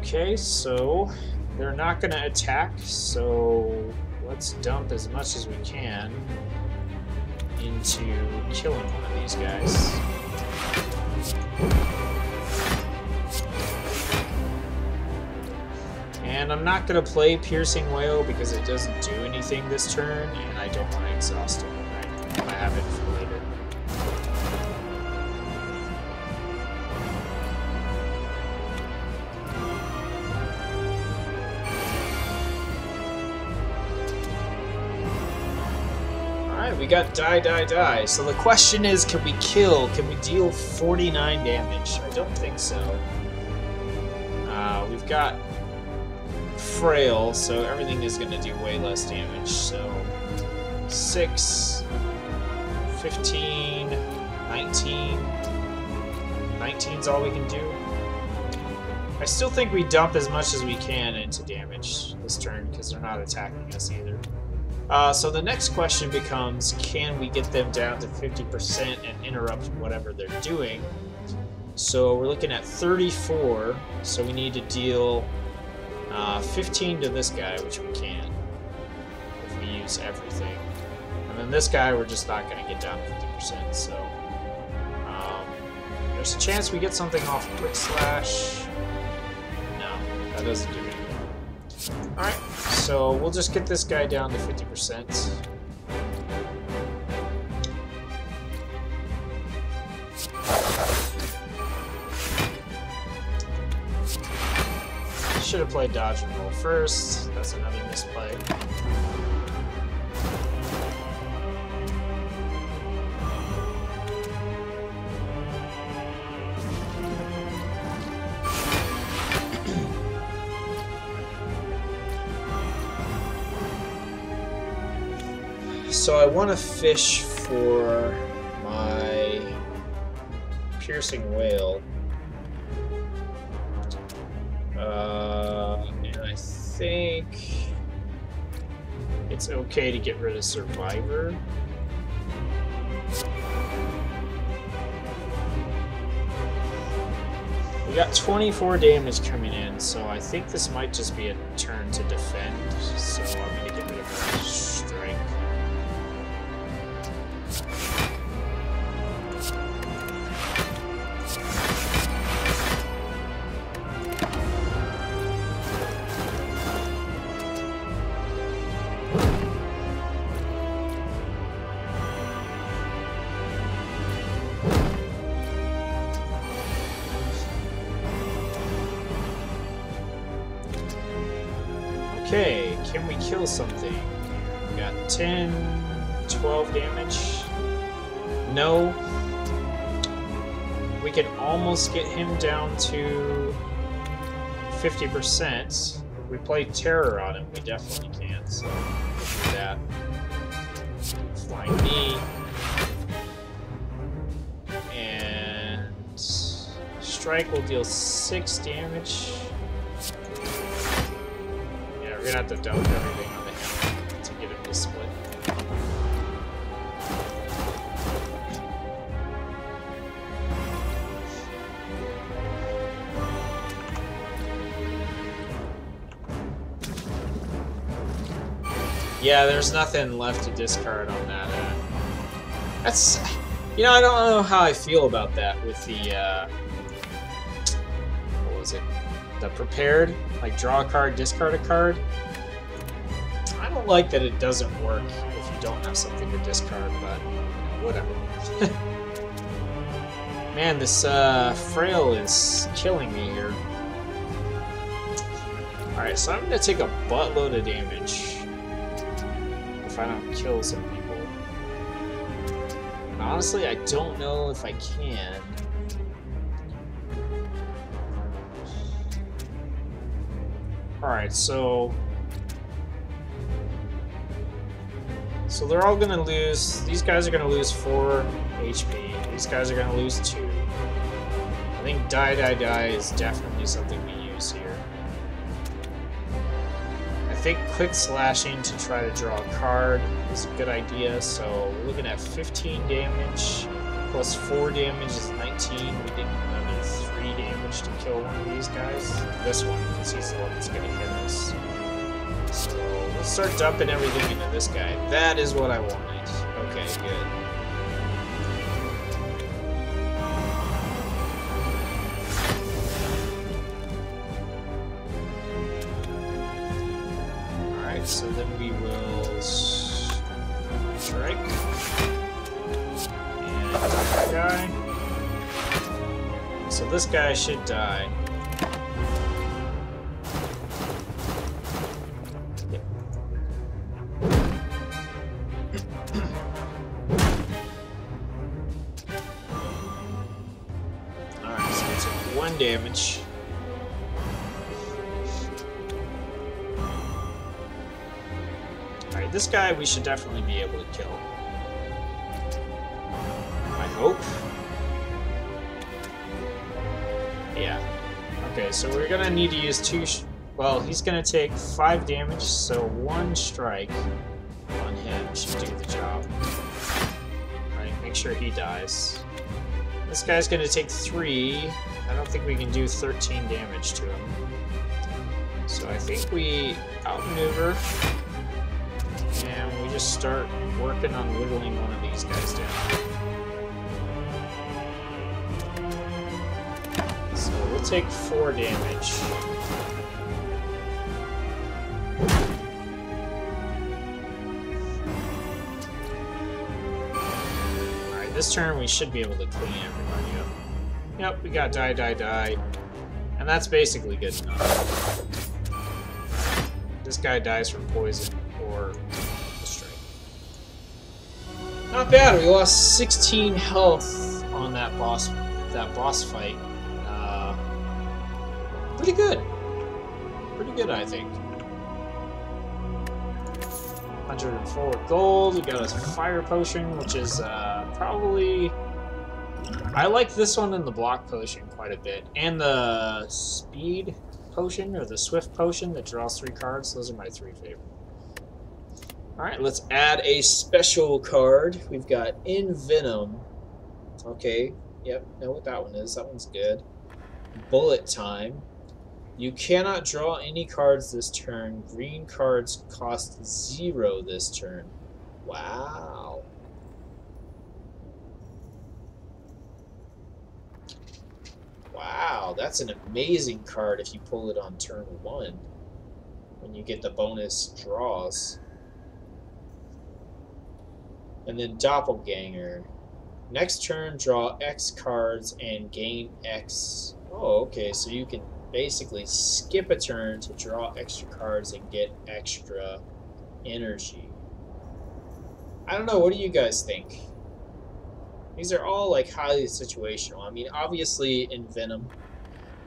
Okay, so they're not going to attack, so let's dump as much as we can into killing one of these guys. And I'm not going to play Piercing Wail because it doesn't do anything this turn, and I don't want to exhaust it. I want to have it for later. Alright, we got die. So the question is, can we kill? Can we deal 49 damage? I don't think so. We've got Frail, so everything is going to do way less damage. So 6, 15, 19. 19's all we can do. I still think we dump as much as we can into damage this turn because they're not attacking us either. So the next question becomes, can we get them down to 50% and interrupt whatever they're doing? So we're looking at 34, so we need to deal 15 to this guy, which we can if we use everything. And then this guy, we're just not going to get down to 50%, so... there's a chance we get something off Quick Slash. No, that doesn't do anything. Alright, so we'll just get this guy down to 50%. Should have played dodge and roll first. That's another misplay. So I want to fish for my piercing whale. And I think it's okay to get rid of Survivor. We got 24 damage coming in, so I think this might just be a turn to defend. So I'm going to get rid of our strike. Okay, can we kill something? We got 10, 12 damage. No. We can almost get him down to 50%. If we play Terror on him, we definitely can, so we'll do that. Flying knee. And strike will deal 6 damage. We're gonna have to dump everything on the hammer to get him to split. Yeah, there's nothing left to discard on that. That's, you know, I don't know how I feel about that with the, what was it? The prepared, like draw a card, discard a card. I don't like that it doesn't work if you don't have something to discard, but whatever. Man, this frail is killing me here. Alright, so I'm gonna take a buttload of damage if I don't kill some people. And honestly, I don't know if I can. Alright, so they're all gonna lose. These guys are gonna lose 4 HP. These guys are gonna lose 2. I think die is definitely something we use here. I think quick slashing to try to draw a card is a good idea, so we're looking at 15 damage, plus 4 damage is 19. We did another 3 damage to kill one of these guys. This one, because he's the one that's gonna hit us. So let's start dumping everything into this guy. That is what I wanted. Okay, good. Alright, so then we will strike. And that guy. So this guy should die. Damage. Alright, this guy we should definitely be able to kill. I hope. Yeah. Okay, so we're gonna need to use 2... well, he's gonna take 5 damage, so 1 strike on him should do the job. Alright, make sure he dies. This guy's gonna take 3. I don't think we can do 13 damage to him. So I think we outmaneuver and we just start working on whittling one of these guys down. So we'll take 4 damage. Alright, this turn we should be able to clean everybody up. Yep, we got die, die, die. And that's basically good enough. This guy dies from poison or a strike. Not bad, we lost 16 health on that boss fight. Pretty good. Pretty good, I think. 104 gold, we got a fire potion, which is probably... I like this one and the block potion quite a bit. And the speed potion, or the swift potion that draws 3 cards. Those are my 3 favorite. Alright, let's add a special card. We've got Envenom. Okay, yep, know what that one is. That one's good. Bullet Time. You cannot draw any cards this turn. Green cards cost 0 this turn. Wow. Wow, that's an amazing card if you pull it on turn 1. When you get the bonus draws. And then Doppelganger. Next turn, draw X cards and gain X. Oh, okay, so you can basically skip a turn to draw extra cards and get extra energy. I don't know, what do you guys think? These are all like highly situational. I mean, obviously Envenom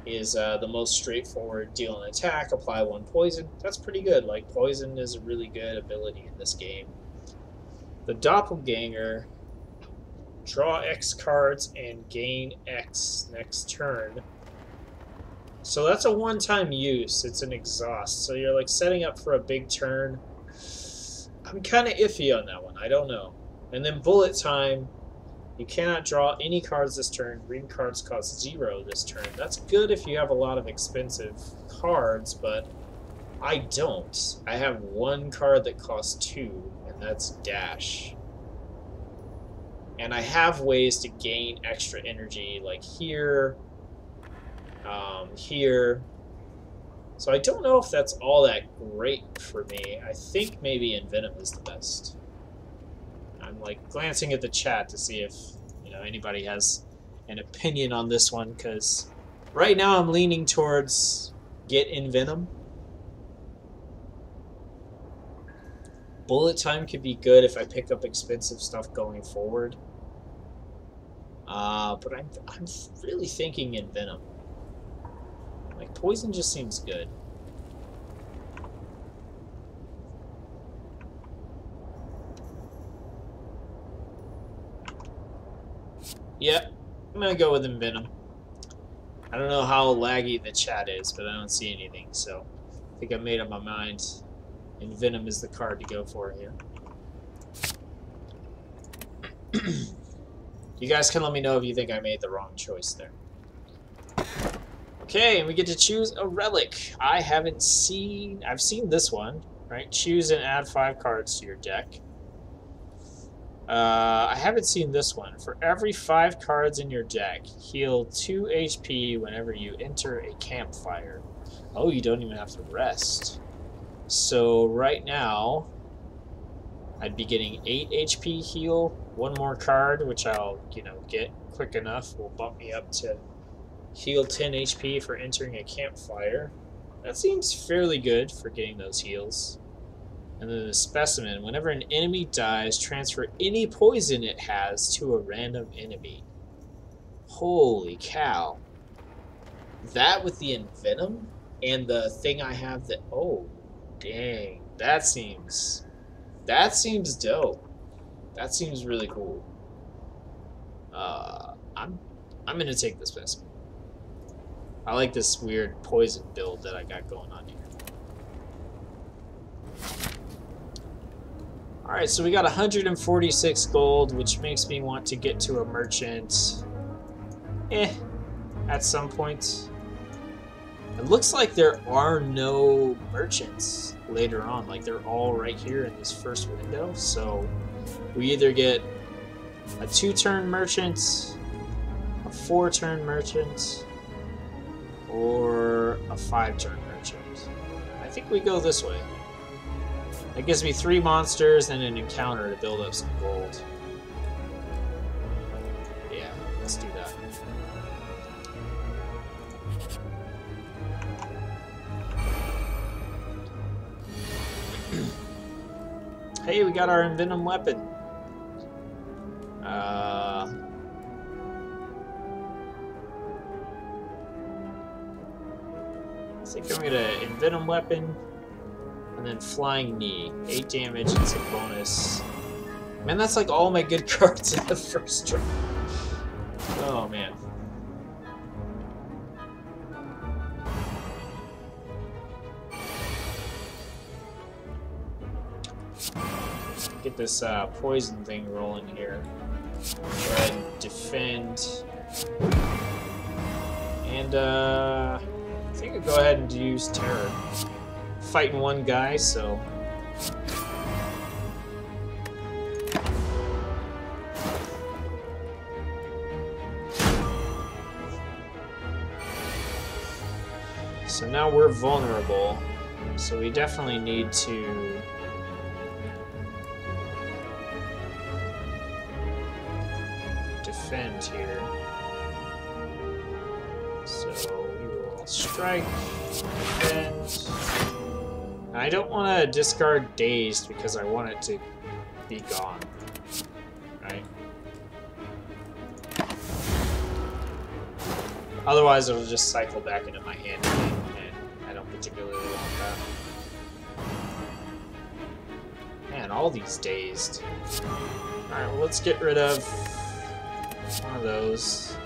is the most straightforward. Deal an attack, apply 1 poison. That's pretty good. Like, poison is a really good ability in this game. The Doppelganger, draw X cards and gain X next turn. So that's a one-time use. It's an exhaust. So you're like setting up for a big turn. I'm kind of iffy on that one. I don't know. And then Bullet Time. You cannot draw any cards this turn. Green cards cost 0 this turn. That's good if you have a lot of expensive cards, but I don't. I have 1 card that costs 2, and that's Dash. And I have ways to gain extra energy, like here, here. So I don't know if that's all that great for me. I think maybe Envenom is the best. I'm like glancing at the chat to see if, you know, anybody has an opinion on this one, because right now I'm leaning towards get Envenom. Bullet Time could be good if I pick up expensive stuff going forward. But I'm really thinking Envenom. Like, poison just seems good. Yep, I'm gonna go with Envenom. I don't know how laggy the chat is, but I don't see anything, so I think I made up my mind. Envenom is the card to go for here. You guys can let me know if you think I made the wrong choice there. Okay, and we get to choose a relic. I've seen this one, right? Choose and add 5 cards to your deck. I haven't seen this one. For every 5 cards in your deck, heal 2 HP whenever you enter a campfire. Oh, you don't even have to rest. So right now, I'd be getting 8 HP heal. 1 more card, which I'll, get quick enough, will bump me up to heal 10 HP for entering a campfire. That seems fairly good for getting those heals. And then the specimen. Whenever an enemy dies, transfer any poison it has to a random enemy. Holy cow. That with the Envenom and the thing I have that... Oh, dang. That seems dope. That seems really cool. I'm gonna take the specimen. I like this weird poison build that I got going on here. Alright, so we got 146 gold, which makes me want to get to a merchant. At some point. It looks like there are no merchants later on. Like, they're all right here in this first window, so we either get a 2-turn merchant, a 4-turn merchant, or a 5-turn merchant. I think we go this way. That gives me 3 monsters and an encounter to build up some gold. Yeah, let's do that. Hey, we got our Envenom weapon. I think I'm gonna Envenom weapon and then Flying Knee. 8 damage and some bonus. Man, that's like all my good cards in the first turn. Oh man. Get this poison thing rolling here. Go ahead and defend. And I think I'll go ahead and use Terror. Fighting one guy, so. So now we're vulnerable. So we definitely need to defend here. So we will strike, defend. I don't want to discard Dazed because I want it to be gone. Right? Otherwise it'll just cycle back into my hand again, and I don't particularly want that. Man, all these Dazed. Alright, well, let's get rid of one of those.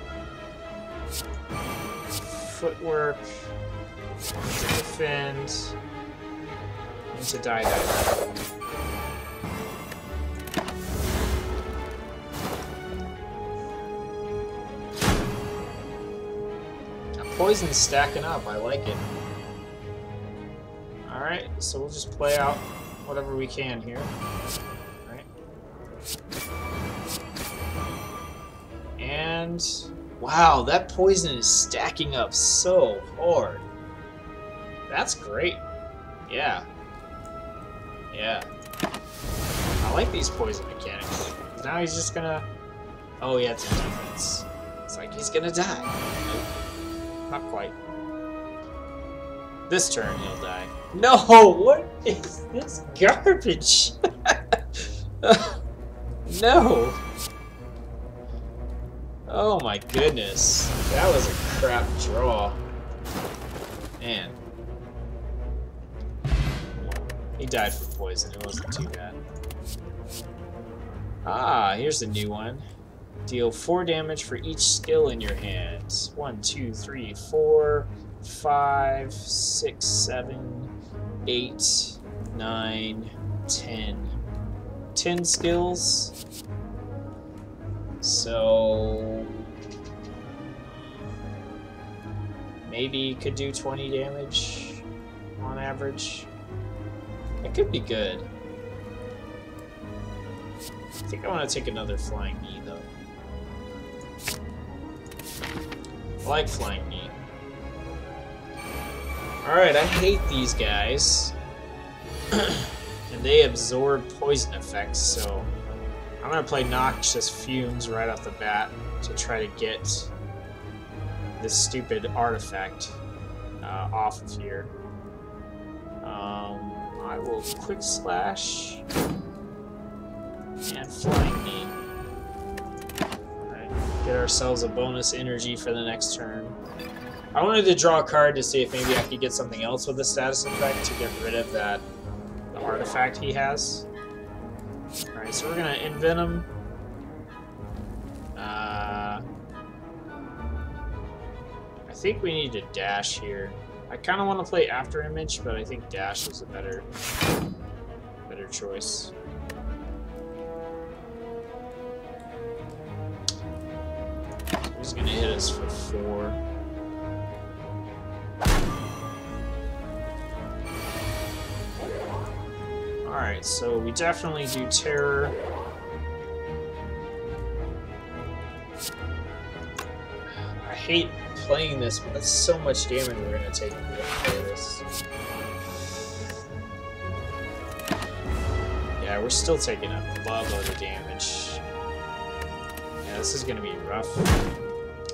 Footwork. To defend. And to die. Now, poison's stacking up. I like it. Alright, so we'll just play out whatever we can here. And wow, that poison is stacking up so hard. That's great. Yeah. Yeah. I like these poison mechanics. Now he's just gonna... Oh, yeah, it's a defense. It's like he's gonna die. Nope. Not quite. This turn he'll die. No! What is this garbage? No! Oh my goodness. That was a crap draw. Man. He died from poison. It wasn't too bad. Ah, here's a new one. Deal 4 damage for each skill in your hands. 1, 2, 3, 4, 5, 6, 7, 8, 9, 10. 10 skills. So maybe could do 20 damage on average. It could be good. I think I want to take another Flying Knee though. I like Flying Knee. Alright, I hate these guys. And they absorb poison effects, so I'm gonna play Noxious Fumes right off the bat to try to get this stupid artifact off of here. I will Quick Slash and Flying Knee. Alright, get ourselves a bonus energy for the next turn. I wanted to draw a card to see if maybe I could get something else with the status effect to get rid of that artifact he has. Alright, so we're gonna Envenom. I think we need to dash here. I kind of want to play After Image, but I think dash is a better choice. So he's gonna hit us for 4. Alright, so we definitely do Terror. hate playing this, but that's so much damage we're gonna take if we don't play this. Yeah, we're still taking a buttload of damage. Yeah, this is gonna be rough.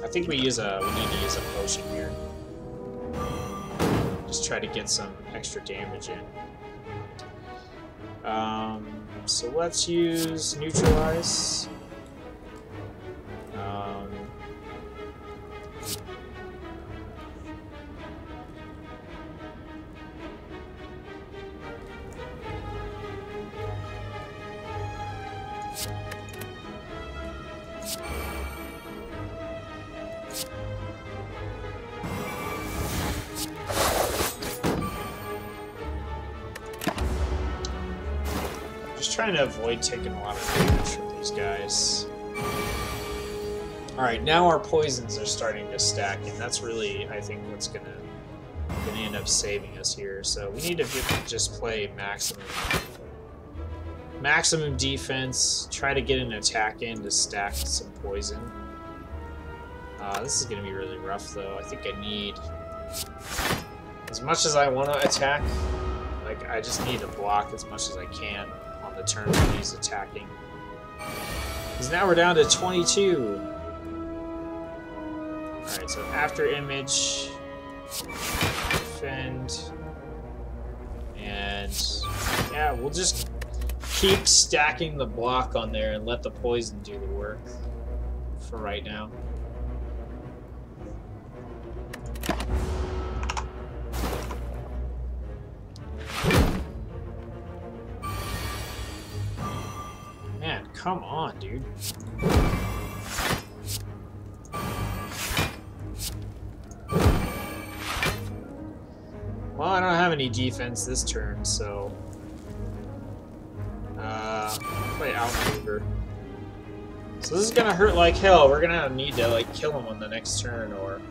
I think we need to use a potion here. Just try to get some extra damage in. So let's use neutralize. Trying to avoid taking a lot of damage from these guys. Alright, now our poisons are starting to stack, and that's really, I think, what's gonna end up saving us here. So we need to just play maximum defense, try to get an attack in to stack some poison. This is gonna be really rough, though. I think I need, as much as I want to attack, like, I just need to block as much as I can the turn when he's attacking. Because now we're down to 22. Alright, so after image, defend, and yeah, we'll just keep stacking the block on there and let the poison do the work for right now. Come on, dude. Well, I don't have any defense this turn, so play outmaneuver. So this is gonna hurt like hell. We're gonna need to like kill him on the next turn, or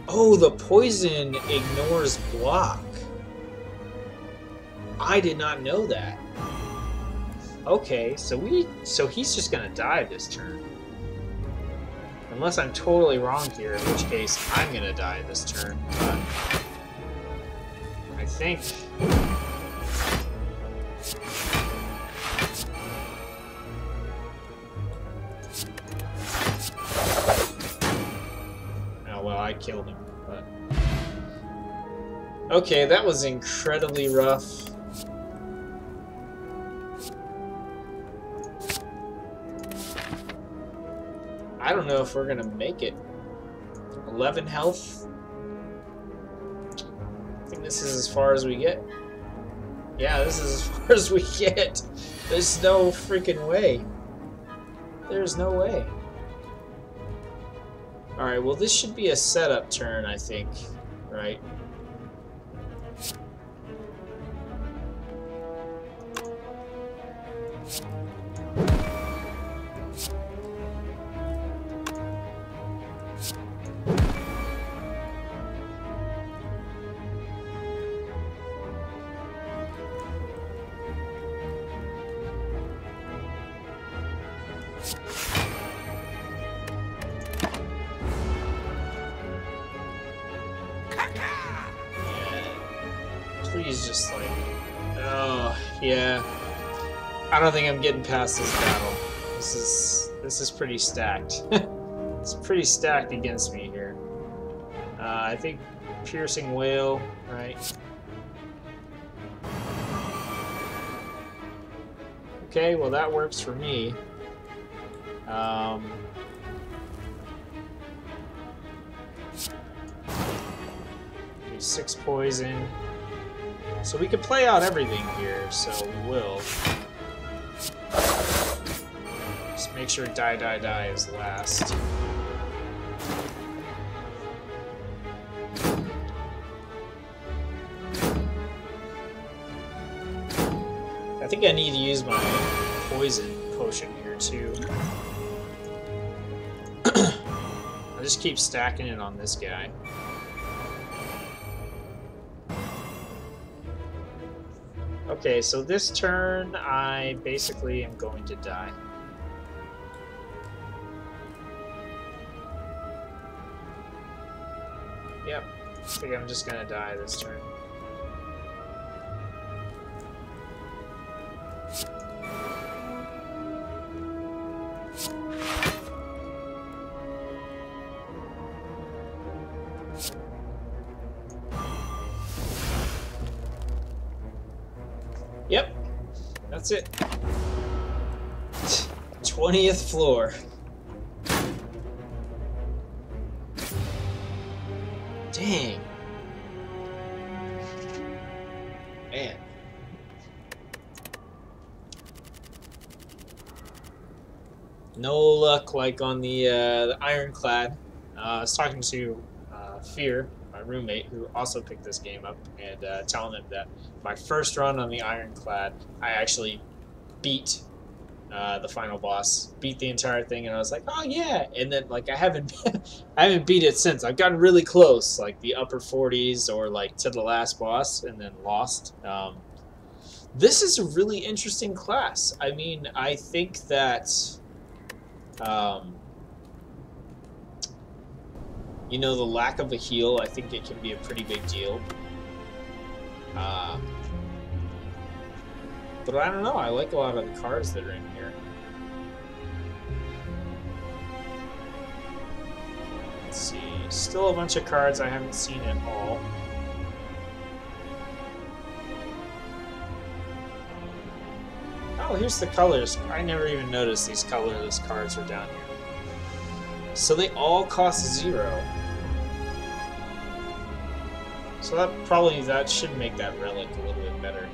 oh, the poison ignores block. I did not know that. Okay, so he's just gonna die this turn. Unless I'm totally wrong here, in which case I'm gonna die this turn, but I think oh well, I killed him, but okay, that was incredibly rough. I don't know if we're gonna make it. 11 health. I think this is as far as we get. Yeah, this is as far as we get. There's no freaking way. There's no way. Alright, well this should be a setup turn, I think. Right? Please just like, oh yeah. I don't think I'm getting past this battle. This is pretty stacked. It's pretty stacked against me here. I think piercing whale, right? Okay, well that works for me. 6 poison. So we could play out everything here, so we will. Just make sure die, die, die is last. I think I need to use my poison potion here too. I'll just keep stacking it on this guy. Okay, so this turn, I basically am going to die. Yep. I think I'm just gonna die this turn. Yep. That's it. 20th floor. Dang. Man. No luck like on the Ironclad. I was talking to Fear, my roommate, who also picked this game up, and telling him that my first run on the Ironclad, I actually beat the final boss, beat the entire thing, and I was like, oh yeah, and then like I haven't beat it since. I've gotten really close, like the upper 40s or like to the last boss, and then lost. This is a really interesting class. I mean, I think that you know, the lack of a heal, I think it can be a pretty big deal. But I don't know, I like a lot of the cards that are in here. Let's see, still a bunch of cards I haven't seen at all. Oh, here's the colors. I never even noticed these colorless cards were down here. So they all cost 0. So that should make that relic a little bit better.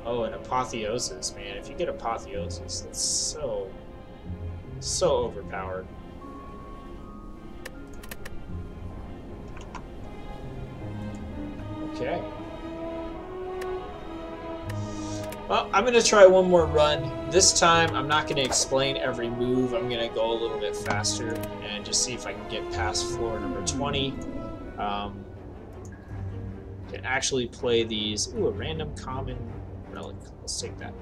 Oh, and Apotheosis, man. If you get Apotheosis, that's so overpowered. Okay. Well, I'm going to try one more run. This time, I'm not going to explain every move. I'm going to go a little bit faster and just see if I can get past floor number 20. Can actually play these. Ooh, a random common relic. Let's take that.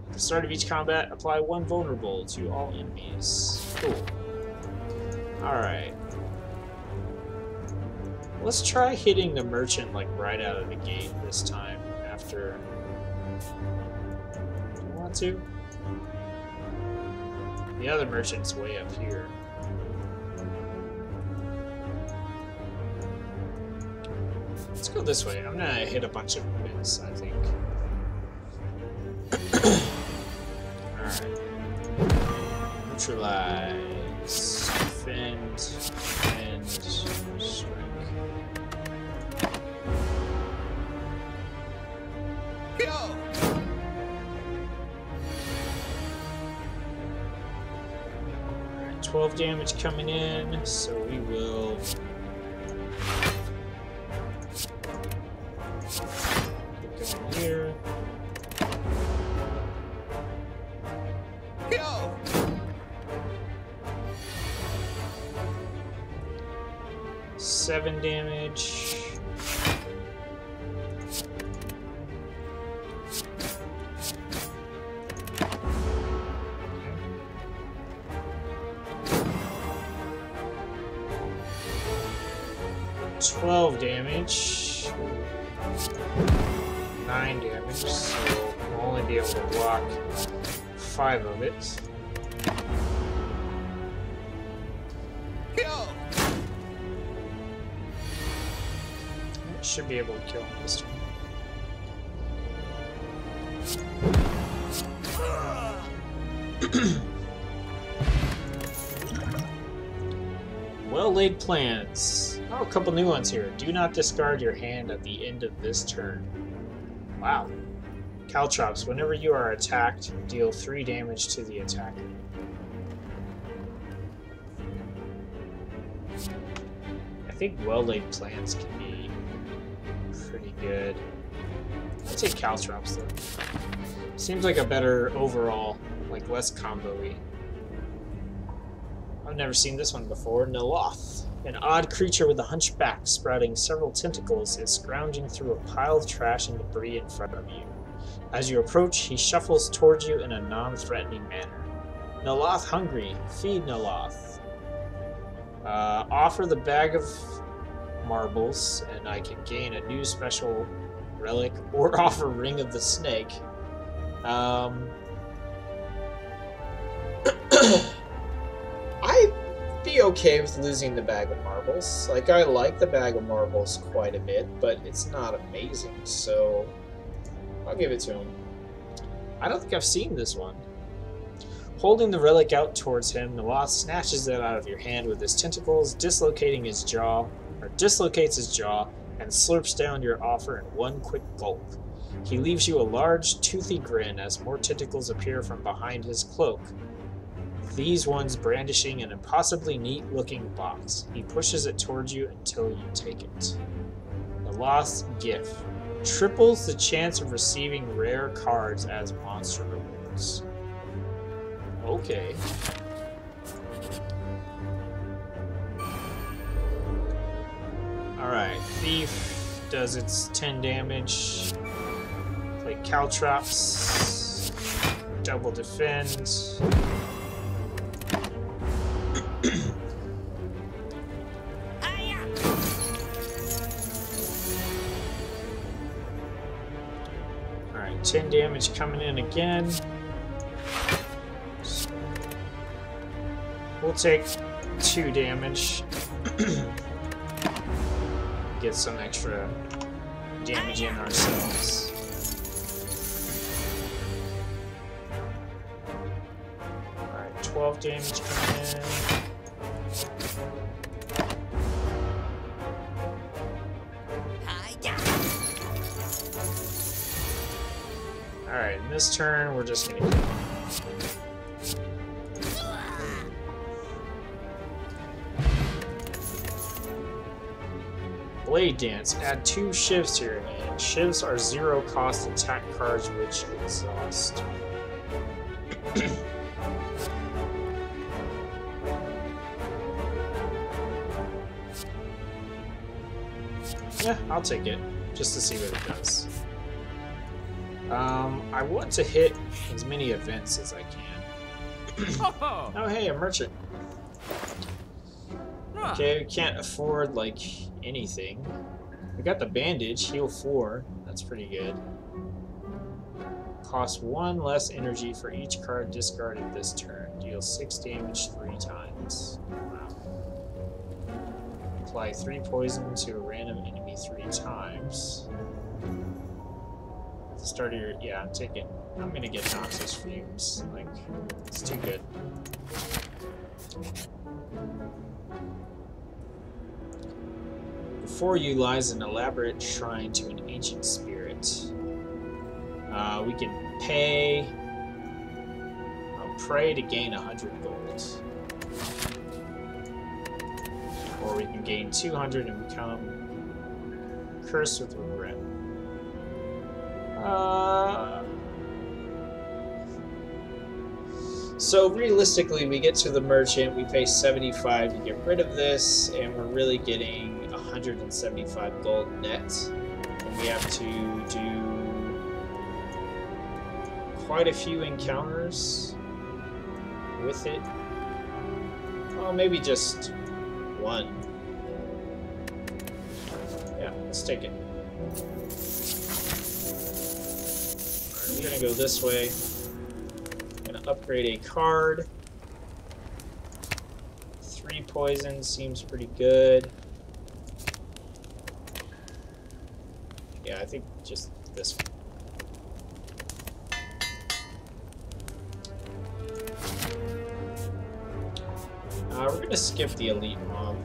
At the start of each combat, apply 1 vulnerable to all enemies. Cool. Alright. Let's try hitting the merchant like right out of the gate this time after... Do you want to? The other merchant's way up here. Let's go this way. I'm gonna hit a bunch of wins, I think. Alright. Neutralize. Defend. Strike. Go! 12 damage coming in, so we will keep going here. Go! Seven damage. $12 damage, 9 damage, so I'll only be able to block 5 of it. Go! Should be able to kill him this turn. Well-laid plans. Oh, a couple new ones here. Do not discard your hand at the end of this turn. Wow. Caltrops, whenever you are attacked, deal 3 damage to the attacker. I think well-laid plans can be pretty good. I'll take Caltrops though. Seems like a better overall, like less combo-y. I've never seen this one before. Noloth. An odd creature with a hunchback sprouting several tentacles is scrounging through a pile of trash and debris in front of you. As you approach, he shuffles towards you in a non-threatening manner. Noloth hungry. Feed Noloth. Offer the bag of marbles, and I can gain a new special relic, or offer Ring of the Snake. I'd be okay with losing the bag of marbles. Like, I like the bag of marbles quite a bit, but it's not amazing, so I'll give it to him. I don't think I've seen this one. Holding the relic out towards him, the Lost snatches it out of your hand with his tentacles, dislocates his jaw, and slurps down your offer in one quick gulp. He leaves you a large, toothy grin as more tentacles appear from behind his cloak, these ones brandishing an impossibly neat-looking box. He pushes it towards you until you take it. The Lost Gift. Triples the chance of receiving rare cards as monster rewards. Okay. Alright, Thief does its 10 damage. Play Caltrops. Double defend. Alright, 10 damage coming in again. We'll take 2 damage. Get some extra damage in ourselves. Alright, 12 damage coming in. Alright, in this turn, we're just gonna kill him. Blade Dance. Add 2 shivs to your hand. Shivs are 0 cost attack cards which exhaust. Yeah, I'll take it, just to see what it does. I want to hit as many events as I can. Oh, hey, a merchant. Okay, we can't afford, like, anything. We got the bandage, heal 4. That's pretty good. Cost 1 less energy for each card discarded this turn. Deal 6 damage 3 times. Wow. Apply 3 poison to a random enemy 3 times. At the start of your... yeah, I'm gonna get Noxious Fumes. Like, it's too good. Before you lies an elaborate shrine to an ancient spirit. We can pay... pray to gain 100 gold. Or we can gain 200 and become cursed with regret. So realistically, we get to the merchant, we pay 75 to get rid of this, and we're really getting 175 gold net. And we have to do quite a few encounters with it. Oh, maybe just 1. Yeah, let's take it. Alright, we're gonna go this way. Upgrade a card. 3 poison seems pretty good. Yeah, I think just this one. We're gonna skip the elite mob.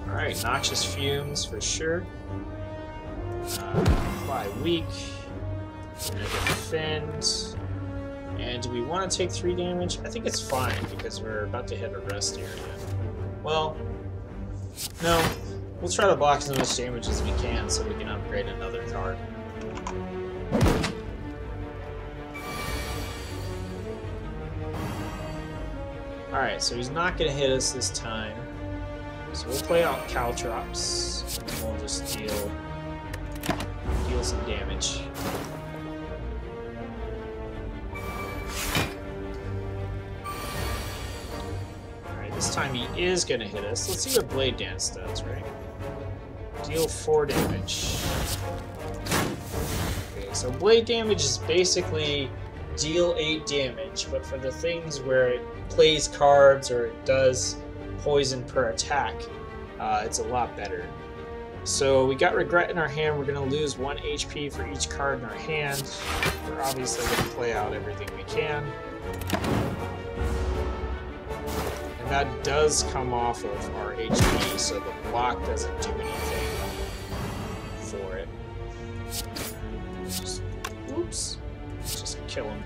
Alright, Noxious Fumes for sure. Apply weak. We're gonna defend. And do we want to take 3 damage? I think it's fine because we're about to hit a rest area. Well, no. We'll try to block as much damage as we can so we can upgrade another card. Alright, so he's not gonna hit us this time. So we'll play out Caltrops. And we'll just deal some damage. This time he is going to hit us. Let's see what Blade Dance does, right? Deal 4 damage. Okay, so Blade damage is basically deal 8 damage, but for the things where it plays cards or it does poison per attack, it's a lot better. So we got Regret in our hand. We're going to lose 1 HP for each card in our hand. We're obviously going to play out everything we can. And that does come off of our HP, so the block doesn't do anything for it. Just, oops. Just kill him.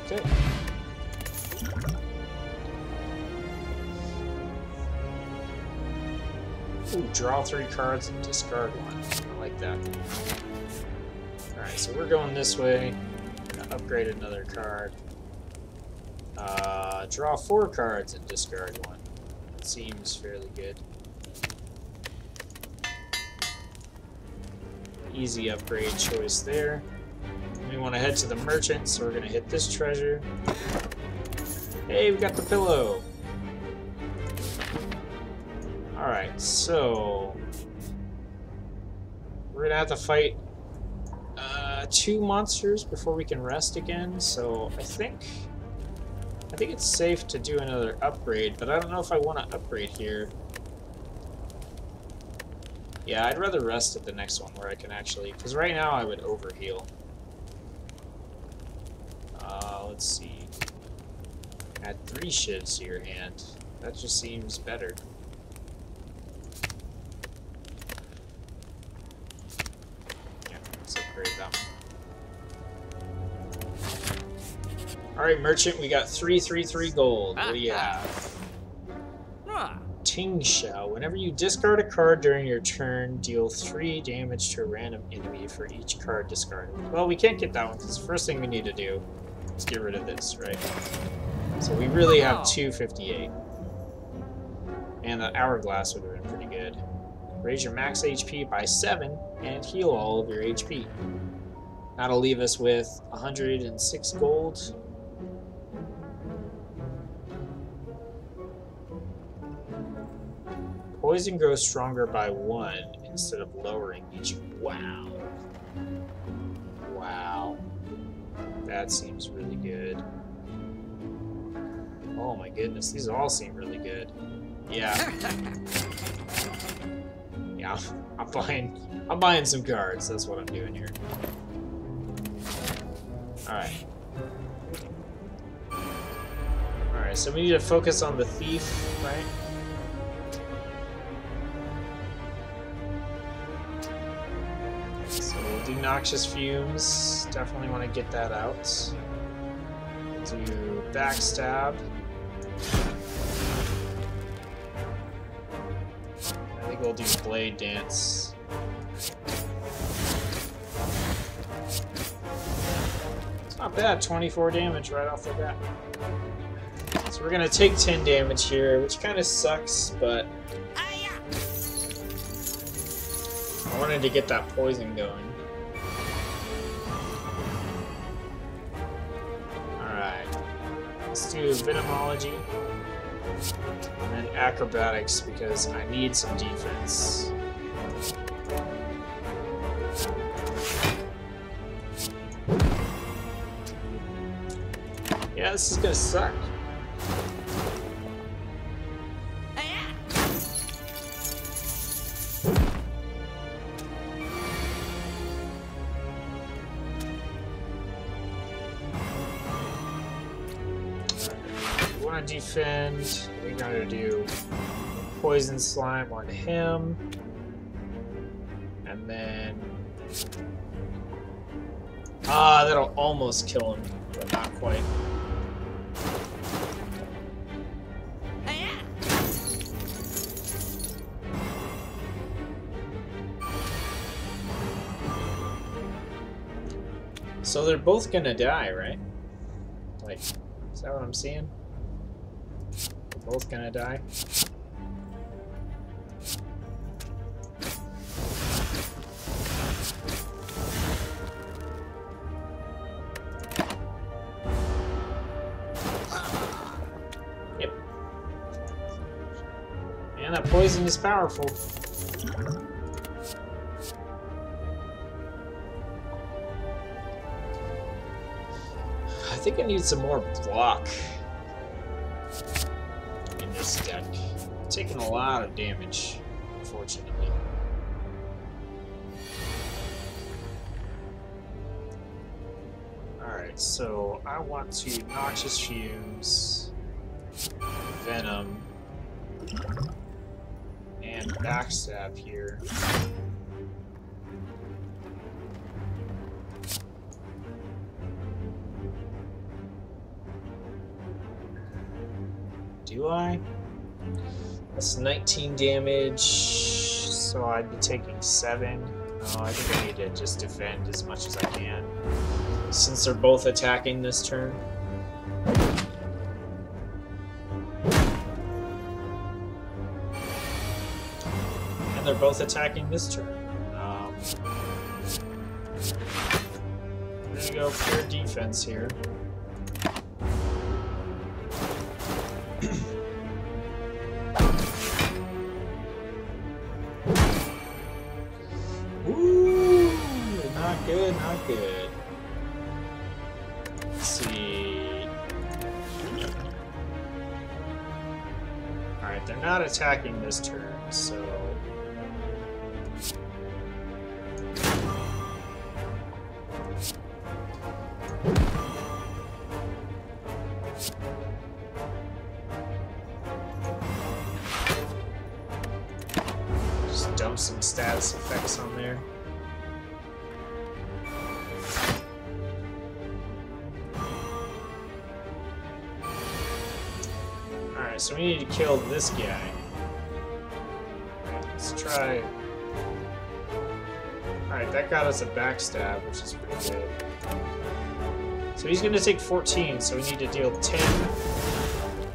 Okay. Ooh, draw 3 cards and discard 1. I like that. Alright, so we're going this way. Gonna upgrade another card. Draw 4 cards and discard 1. That seems fairly good. Easy upgrade choice there. We want to head to the merchant, so we're going to hit this treasure. Hey, we got the pillow! Alright, so we're going to have to fight 2 monsters before we can rest again, so I think it's safe to do another upgrade, but I don't know if I want to upgrade here. Yeah, I'd rather rest at the next one where I can actually, because right now I would overheal. Let's see. Add 3 shivs to your hand. That just seems better. Yeah, let's upgrade them. Alright, merchant, we got 333 gold. What do you have? Ting Shao. Whenever you discard a card during your turn, deal 3 damage to a random enemy for each card discarded. Well, we can't get that one because the first thing we need to do is get rid of this, right? So we really have 258. And the Hourglass would have been pretty good. Raise your max HP by 7 and heal all of your HP. That'll leave us with 106 gold. Poison grows stronger by 1 instead of lowering each. Wow. Wow. That seems really good. Oh my goodness, these all seem really good. Yeah. Yeah, I'm buying some cards. That's what I'm doing here. Alright. Alright, so we need to focus on the thief, right? Do Noxious Fumes, definitely want to get that out. Do Backstab. I think we'll do Blade Dance. It's not bad, 24 damage right off the bat. So we're gonna take 10 damage here, which kind of sucks, but I wanted to get that poison going. Let's do Venomology and then Acrobatics because I need some defense. Yeah, this is gonna suck. Defend. We're gonna do Poison Slime on him, and then that'll almost kill him, but not quite. So they're both gonna die, right? Like, is that what I'm seeing? Both gonna die. Man, that poison is powerful. I think I need some more block in this deck. I'm taking a lot of damage, unfortunately. Alright, so I want to Noxious Fumes, Venom, and Backstab here. Do I? That's 19 damage, so I'd be taking 7. Oh, I think I need to just defend as much as I can, since they're both attacking this turn. And they're both attacking this turn. I'm gonna go pure defense here. Ooh, not good, not good. Let's see. Alright, they're not attacking this turn, so... just dump some status effects on there. Alright, so we need to kill this guy. Alright, let's try... Alright, that got us a backstab, which is pretty good. So he's gonna take 14, so we need to deal 10.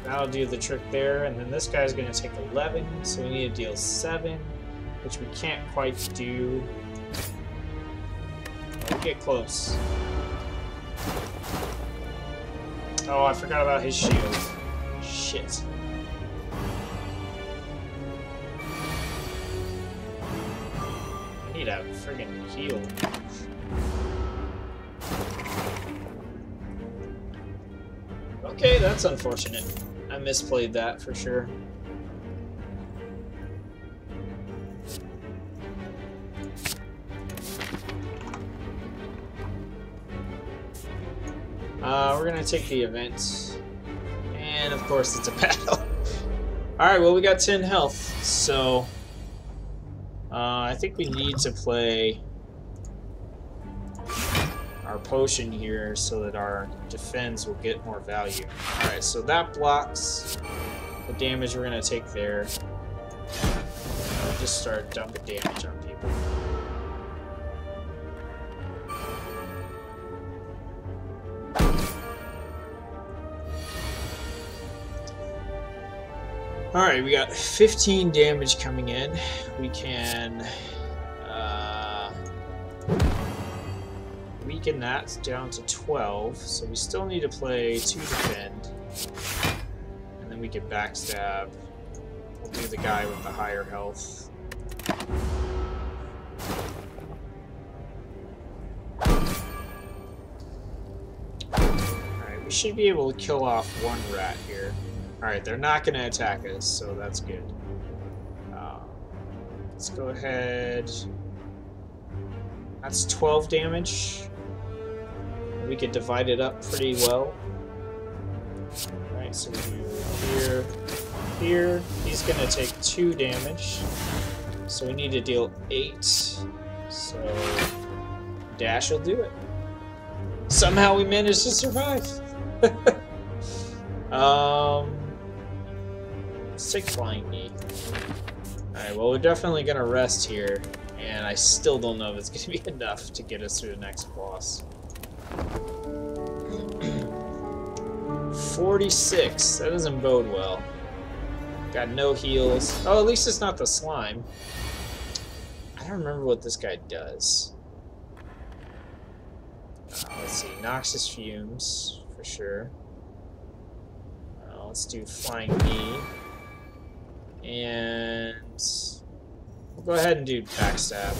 That'll do the trick there, and then this guy's gonna take 11, so we need to deal 7, which we can't quite do. We'll get close. Oh, I forgot about his shield. Shit. I need a friggin' heal. Okay, that's unfortunate. I misplayed that for sure. We're gonna take the event. And of course it's a battle. Alright, well we got 10 health, so I think we need to play our potion here so that our defense will get more value. Alright, so that blocks the damage we're gonna take there. I'll just start dumping damage on people. Alright, we got 15 damage coming in. We can weaken that down to 12, so we still need to play 2 defend. And then we can backstab. We'll do the guy with the higher health. Alright, we should be able to kill off 1 rat here. Alright, they're not going to attack us, so that's good. Let's go ahead. That's 12 damage. We could divide it up pretty well. Alright, so we do here, here. He's going to take 2 damage. So we need to deal 8. So Dash will do it. Somehow we managed to survive. Let's take Flying Knee. Alright, well we're definitely going to rest here. And I still don't know if it's going to be enough to get us through the next boss. 46. That doesn't bode well. Got no heals. Oh, at least it's not the slime. I don't remember what this guy does. Let's see. Noxious Fumes, for sure. Let's do Flying Knee. And we'll go ahead and do backstab.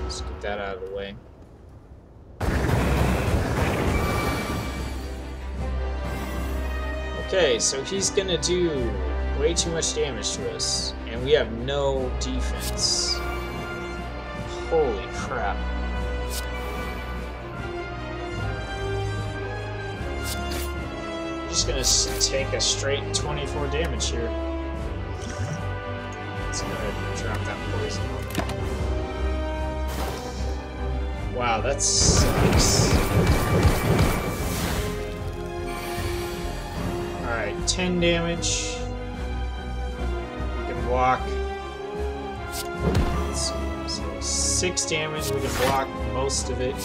Let's get that out of the way. Okay, so he's gonna do way too much damage to us, and we have no defense. Holy crap. Just gonna take a straight 24 damage here. Let's go ahead and drop that poison on him. Wow, that sucks. Alright, 10 damage. We can block. Let's see, so 6 damage, we can block most of it.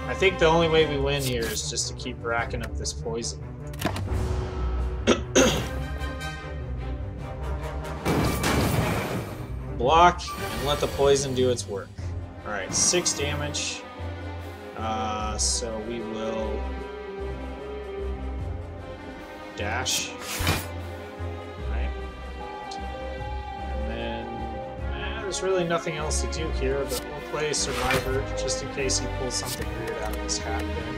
I think the only way we win here is just to keep racking up this poison. Block and let the poison do its work. Alright, 6 damage. So we will dash. Right. And then there's really nothing else to do here, but we'll play Survivor just in case he pulls something weird out of his hat then.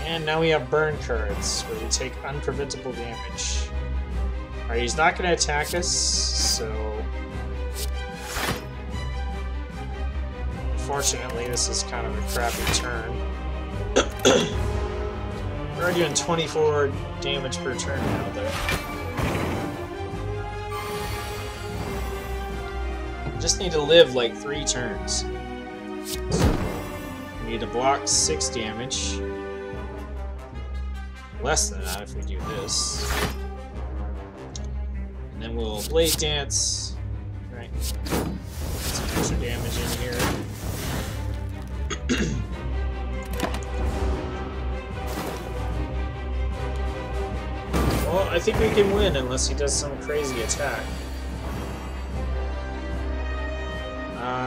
And now we have burn cards, where we take unpreventable damage. Alright, he's not going to attack us, so... Unfortunately, this is kind of a crappy turn. We're already doing 24 damage per turn now, though. Just need to live like 3 turns. We need to block 6 damage. Less than that if we do this. And then we'll Blade Dance. Right. Some extra damage in here. Well, I think we can win unless he does some crazy attack.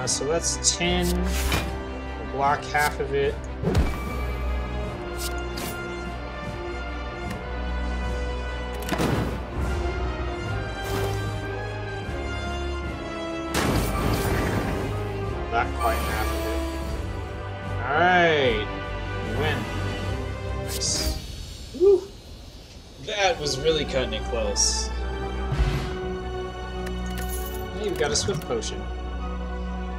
So that's 10. We'll block half of it. Not quite half of it. Alright. We win. Nice. Woo! That was really cutting it close. Hey, we got a Swift Potion.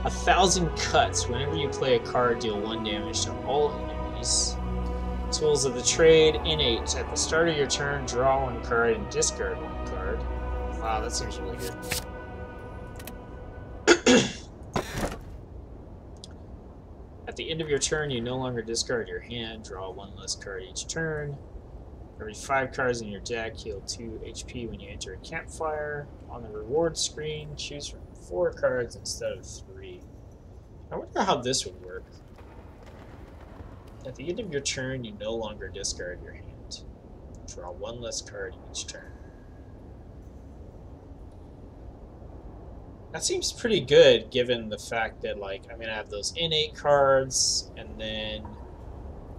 1,000 cuts. Whenever you play a card, deal 1 damage to all enemies. Tools of the Trade, innate. At the start of your turn, draw 1 card and discard 1 card. Wow, that seems really good. At the end of your turn, you no longer discard your hand. Draw 1 less card each turn. Every 5 cards in your deck, heal 2 HP when you enter a campfire. On the reward screen, choose from 4 cards instead of 3. I wonder how this would work. At the end of your turn, you no longer discard your hand. Draw 1 less card each turn. That seems pretty good, given the fact that, like, I'm going to have those innate cards, and then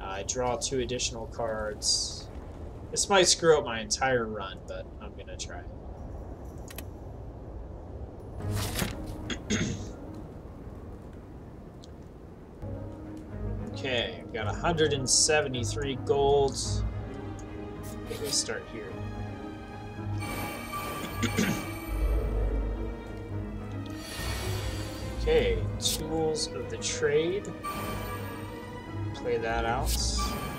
I draw 2 additional cards. This might screw up my entire run, but I'm going to try it. Okay, I've got 173 gold. I think we'll start here. Okay, Tools of the Trade. Play that out.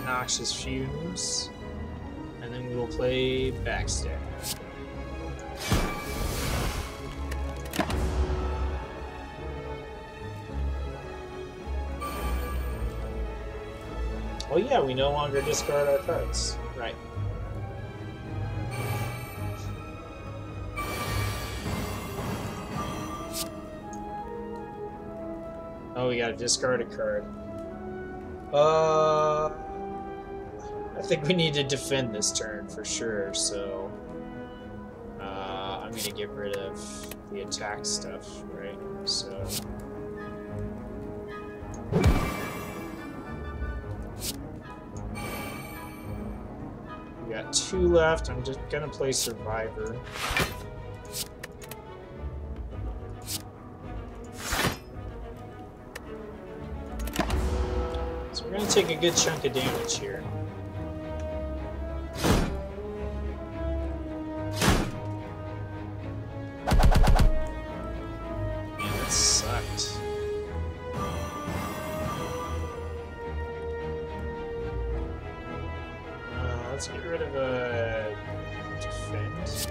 Noxious Fumes. And then we will play Backstab. Oh yeah, we no longer discard our cards. Right. Oh, we gotta discard a card. I think we need to defend this turn for sure, so I'm gonna get rid of the attack stuff, right? So got 2 left. I'm just gonna play Survivor. So we're gonna take a good chunk of damage here. Man, that sucked. Let's get rid of a defend.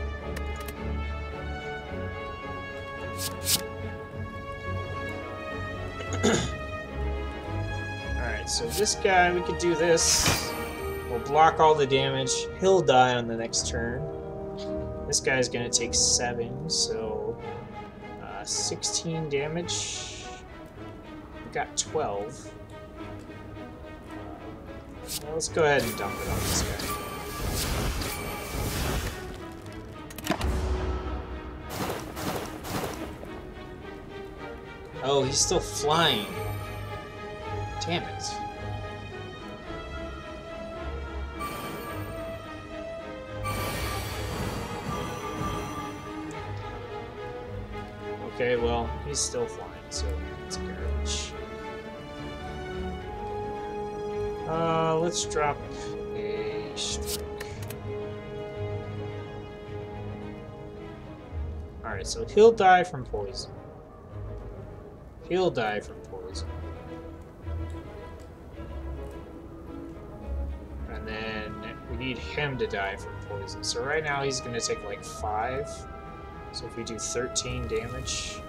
Alright, so this guy, we could do this. We'll block all the damage. He'll die on the next turn. This guy's gonna take 7, so 16 damage. We got 12. Well, let's go ahead and dump it on this guy. Oh, he's still flying. Damn it. Okay, well, he's still flying, so it's garbage. Let's drop a strike. Alright, so he'll die from poison. He'll die from poison. And then we need him to die from poison. So right now he's going to take like 5. So if we do 13 damage,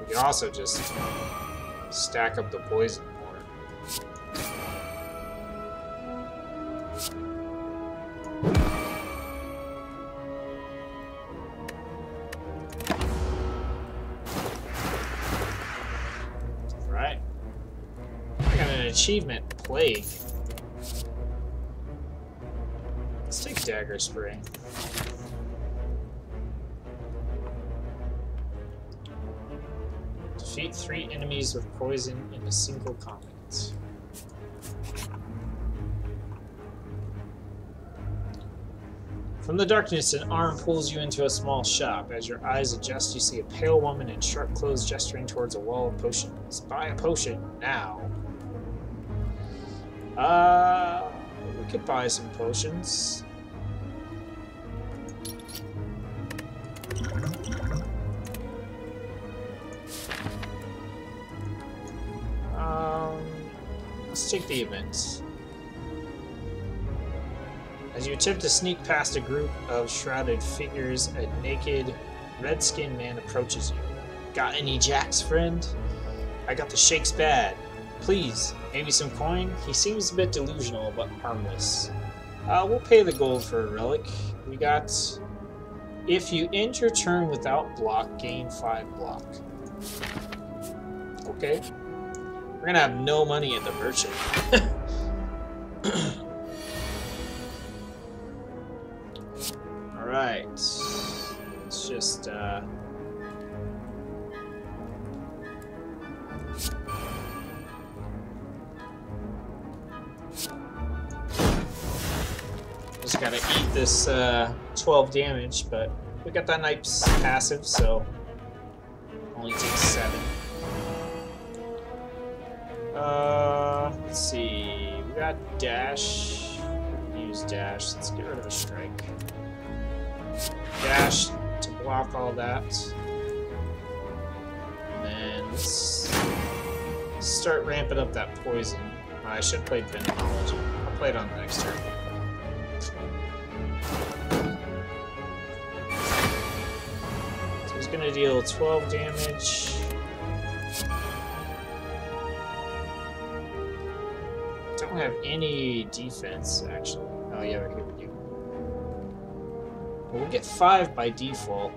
we can also just stack up the poison more. Achievement, Plague. Let's take Dagger Spray. Defeat 3 enemies with poison in a single combat. From the darkness, an arm pulls you into a small shop. As your eyes adjust, you see a pale woman in sharp clothes gesturing towards a wall of potions. Buy a potion now. We could buy some potions. Let's take the event. As you attempt to sneak past a group of shrouded figures, a naked, red-skinned man approaches you. Got any jacks, friend? I got the shakes bad. Please, maybe some coin? He seems a bit delusional, but harmless. We'll pay the gold for a relic. We got... If you end your turn without block, gain 5 block. Okay. We're gonna have no money at the merchant. Alright. Let's just, just gotta eat this 12 damage, but we got that knight's passive, so only takes 7. Let's see. We got dash. Use dash. Let's get rid of a strike. Dash to block all that. And then let's start ramping up that poison. I should play Venomology. I'll play it on the next turn. So he's gonna deal 12 damage. Don't have any defense, actually. Oh yeah, here we do. Well, we'll get 5 by default.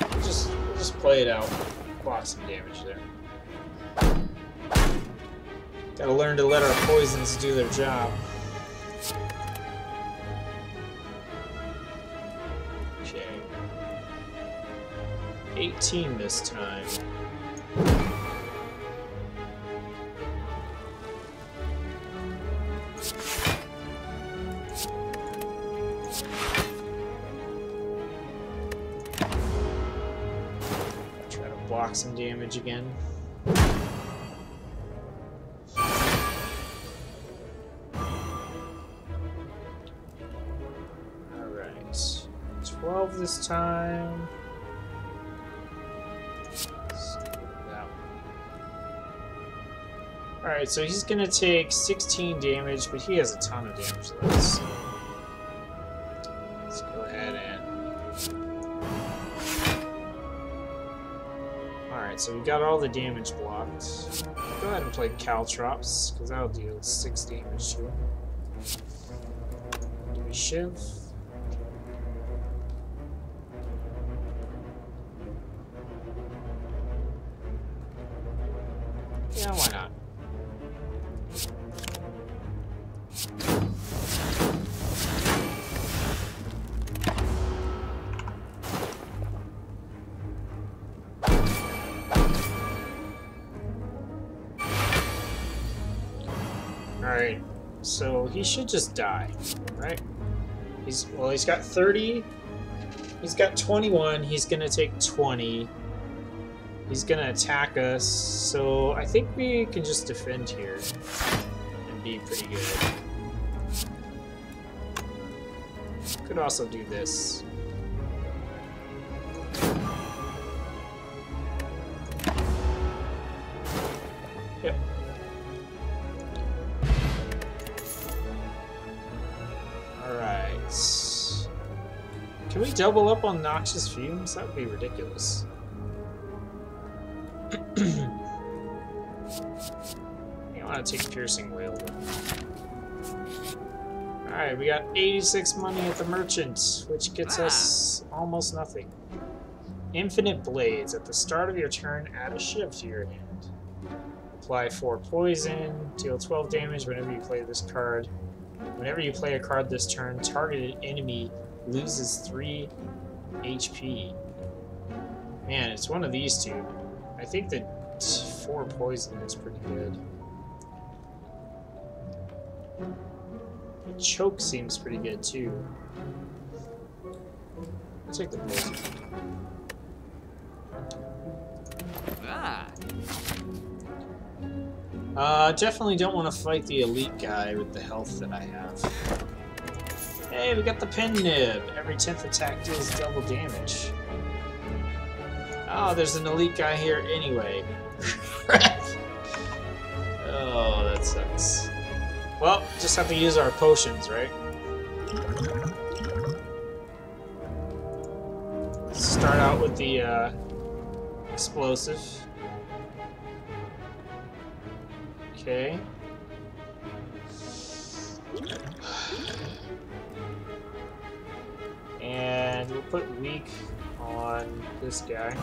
We'll just play it out. Block some damage there. Gotta learn to let our poisons do their job. 18 this time. Try to block some damage again. Alright. 12 this time. Alright, so he's gonna take 16 damage, but he has a ton of damage left, so let's go ahead and... Alright, so we got all the damage blocked. Go ahead and play Caltrops, because that'll deal 6 damage to him. Do we Shiv? Yeah, why not? Alright, so he should just die, right? He's got 30, he's got 21, he's gonna take 20. He's gonna attack us, so I think we can just defend here and be pretty good. Could also do this. Yep. Alright. Can we double up on Noxious Fumes? That would be ridiculous. You want to take Piercing Wail though. Alright, we got 86 money at the merchant, which gets us almost nothing. Infinite Blades. At the start of your turn, add a shiv to your hand. Apply 4 poison, deal 12 damage whenever you play this card. Whenever you play a card this turn, targeted enemy loses 3 HP. Man, it's one of these two. I think that 4 poison is pretty good. The choke seems pretty good too. I'll take the poison. Definitely don't want to fight the elite guy with the health that I have. Hey, we got the Pen Nib. Every 10th attack deals double damage. Oh, there's an elite guy here anyway. Oh, that sucks. Well, just have to use our potions, right? Start out with the explosive. Okay. And we'll put weak on this guy.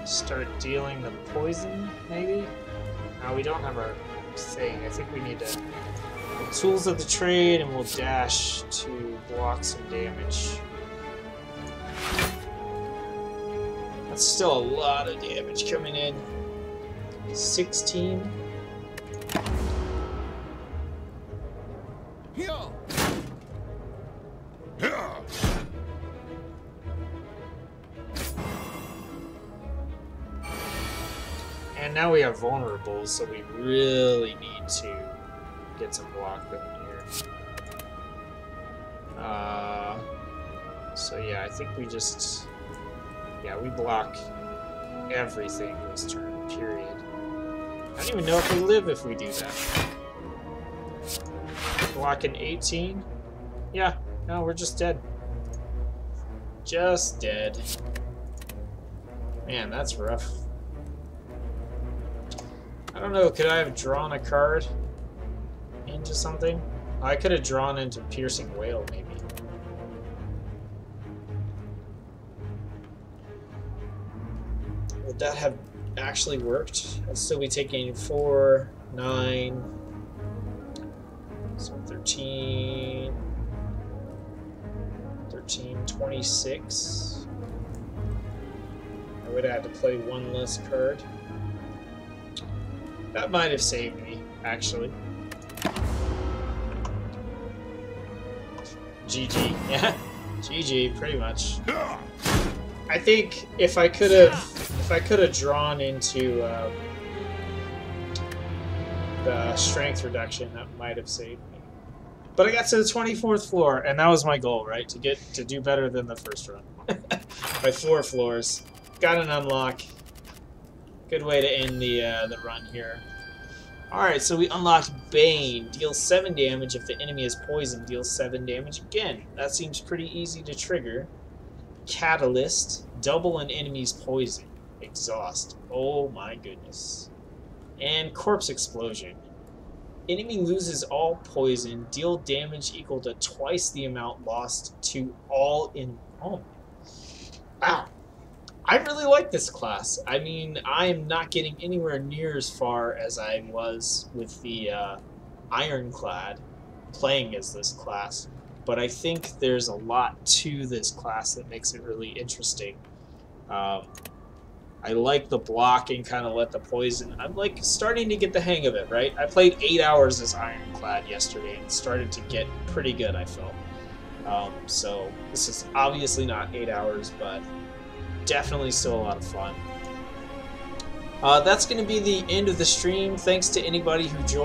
Start dealing the poison, maybe? No, we don't have our thing. I think we need to... The tools of the trade, and we'll dash to block some damage. That's still a lot of damage coming in. 16. And now we have vulnerables, so we really need to get some block going here. So yeah, I think we just... Yeah, we block everything this turn, period. I don't even know if we live if we do that. Block an 18? Yeah, no, we're just dead. Just dead. Man, that's rough. I don't know, could I have drawn a card into something? I could have drawn into Piercing Wail, maybe. Would that have actually worked? I'd still be taking 4, 9, 13, 26. I would have had to play one less card. That might have saved me, actually. GG. Yeah, GG, pretty much. I think if I could have drawn into the strength reduction, that might have saved me. But I got to the 24th floor, and that was my goal, right? To do better than the first run by 4 floors. Got an unlock. Good way to end the run here. Alright, so we unlocked Bane. Deals 7 damage if the enemy is poisoned. Deals 7 damage again. That seems pretty easy to trigger. Catalyst. Double an enemy's poison. Exhaust. Oh my goodness. And Corpse Explosion. Enemy loses all poison. Deal damage equal to twice the amount lost to all in... Oh. Wow. I really like this class. I mean, I am not getting anywhere near as far as I was with the Ironclad playing as this class, but I think there's a lot to this class that makes it really interesting. I like the blocking, kind of let the poison. I'm like starting to get the hang of it, right? I played 8 hours as Ironclad yesterday and started to get pretty good, I felt. So this is obviously not 8 hours, but definitely still a lot of fun. That's going to be the end of the stream. Thanks to anybody who joined.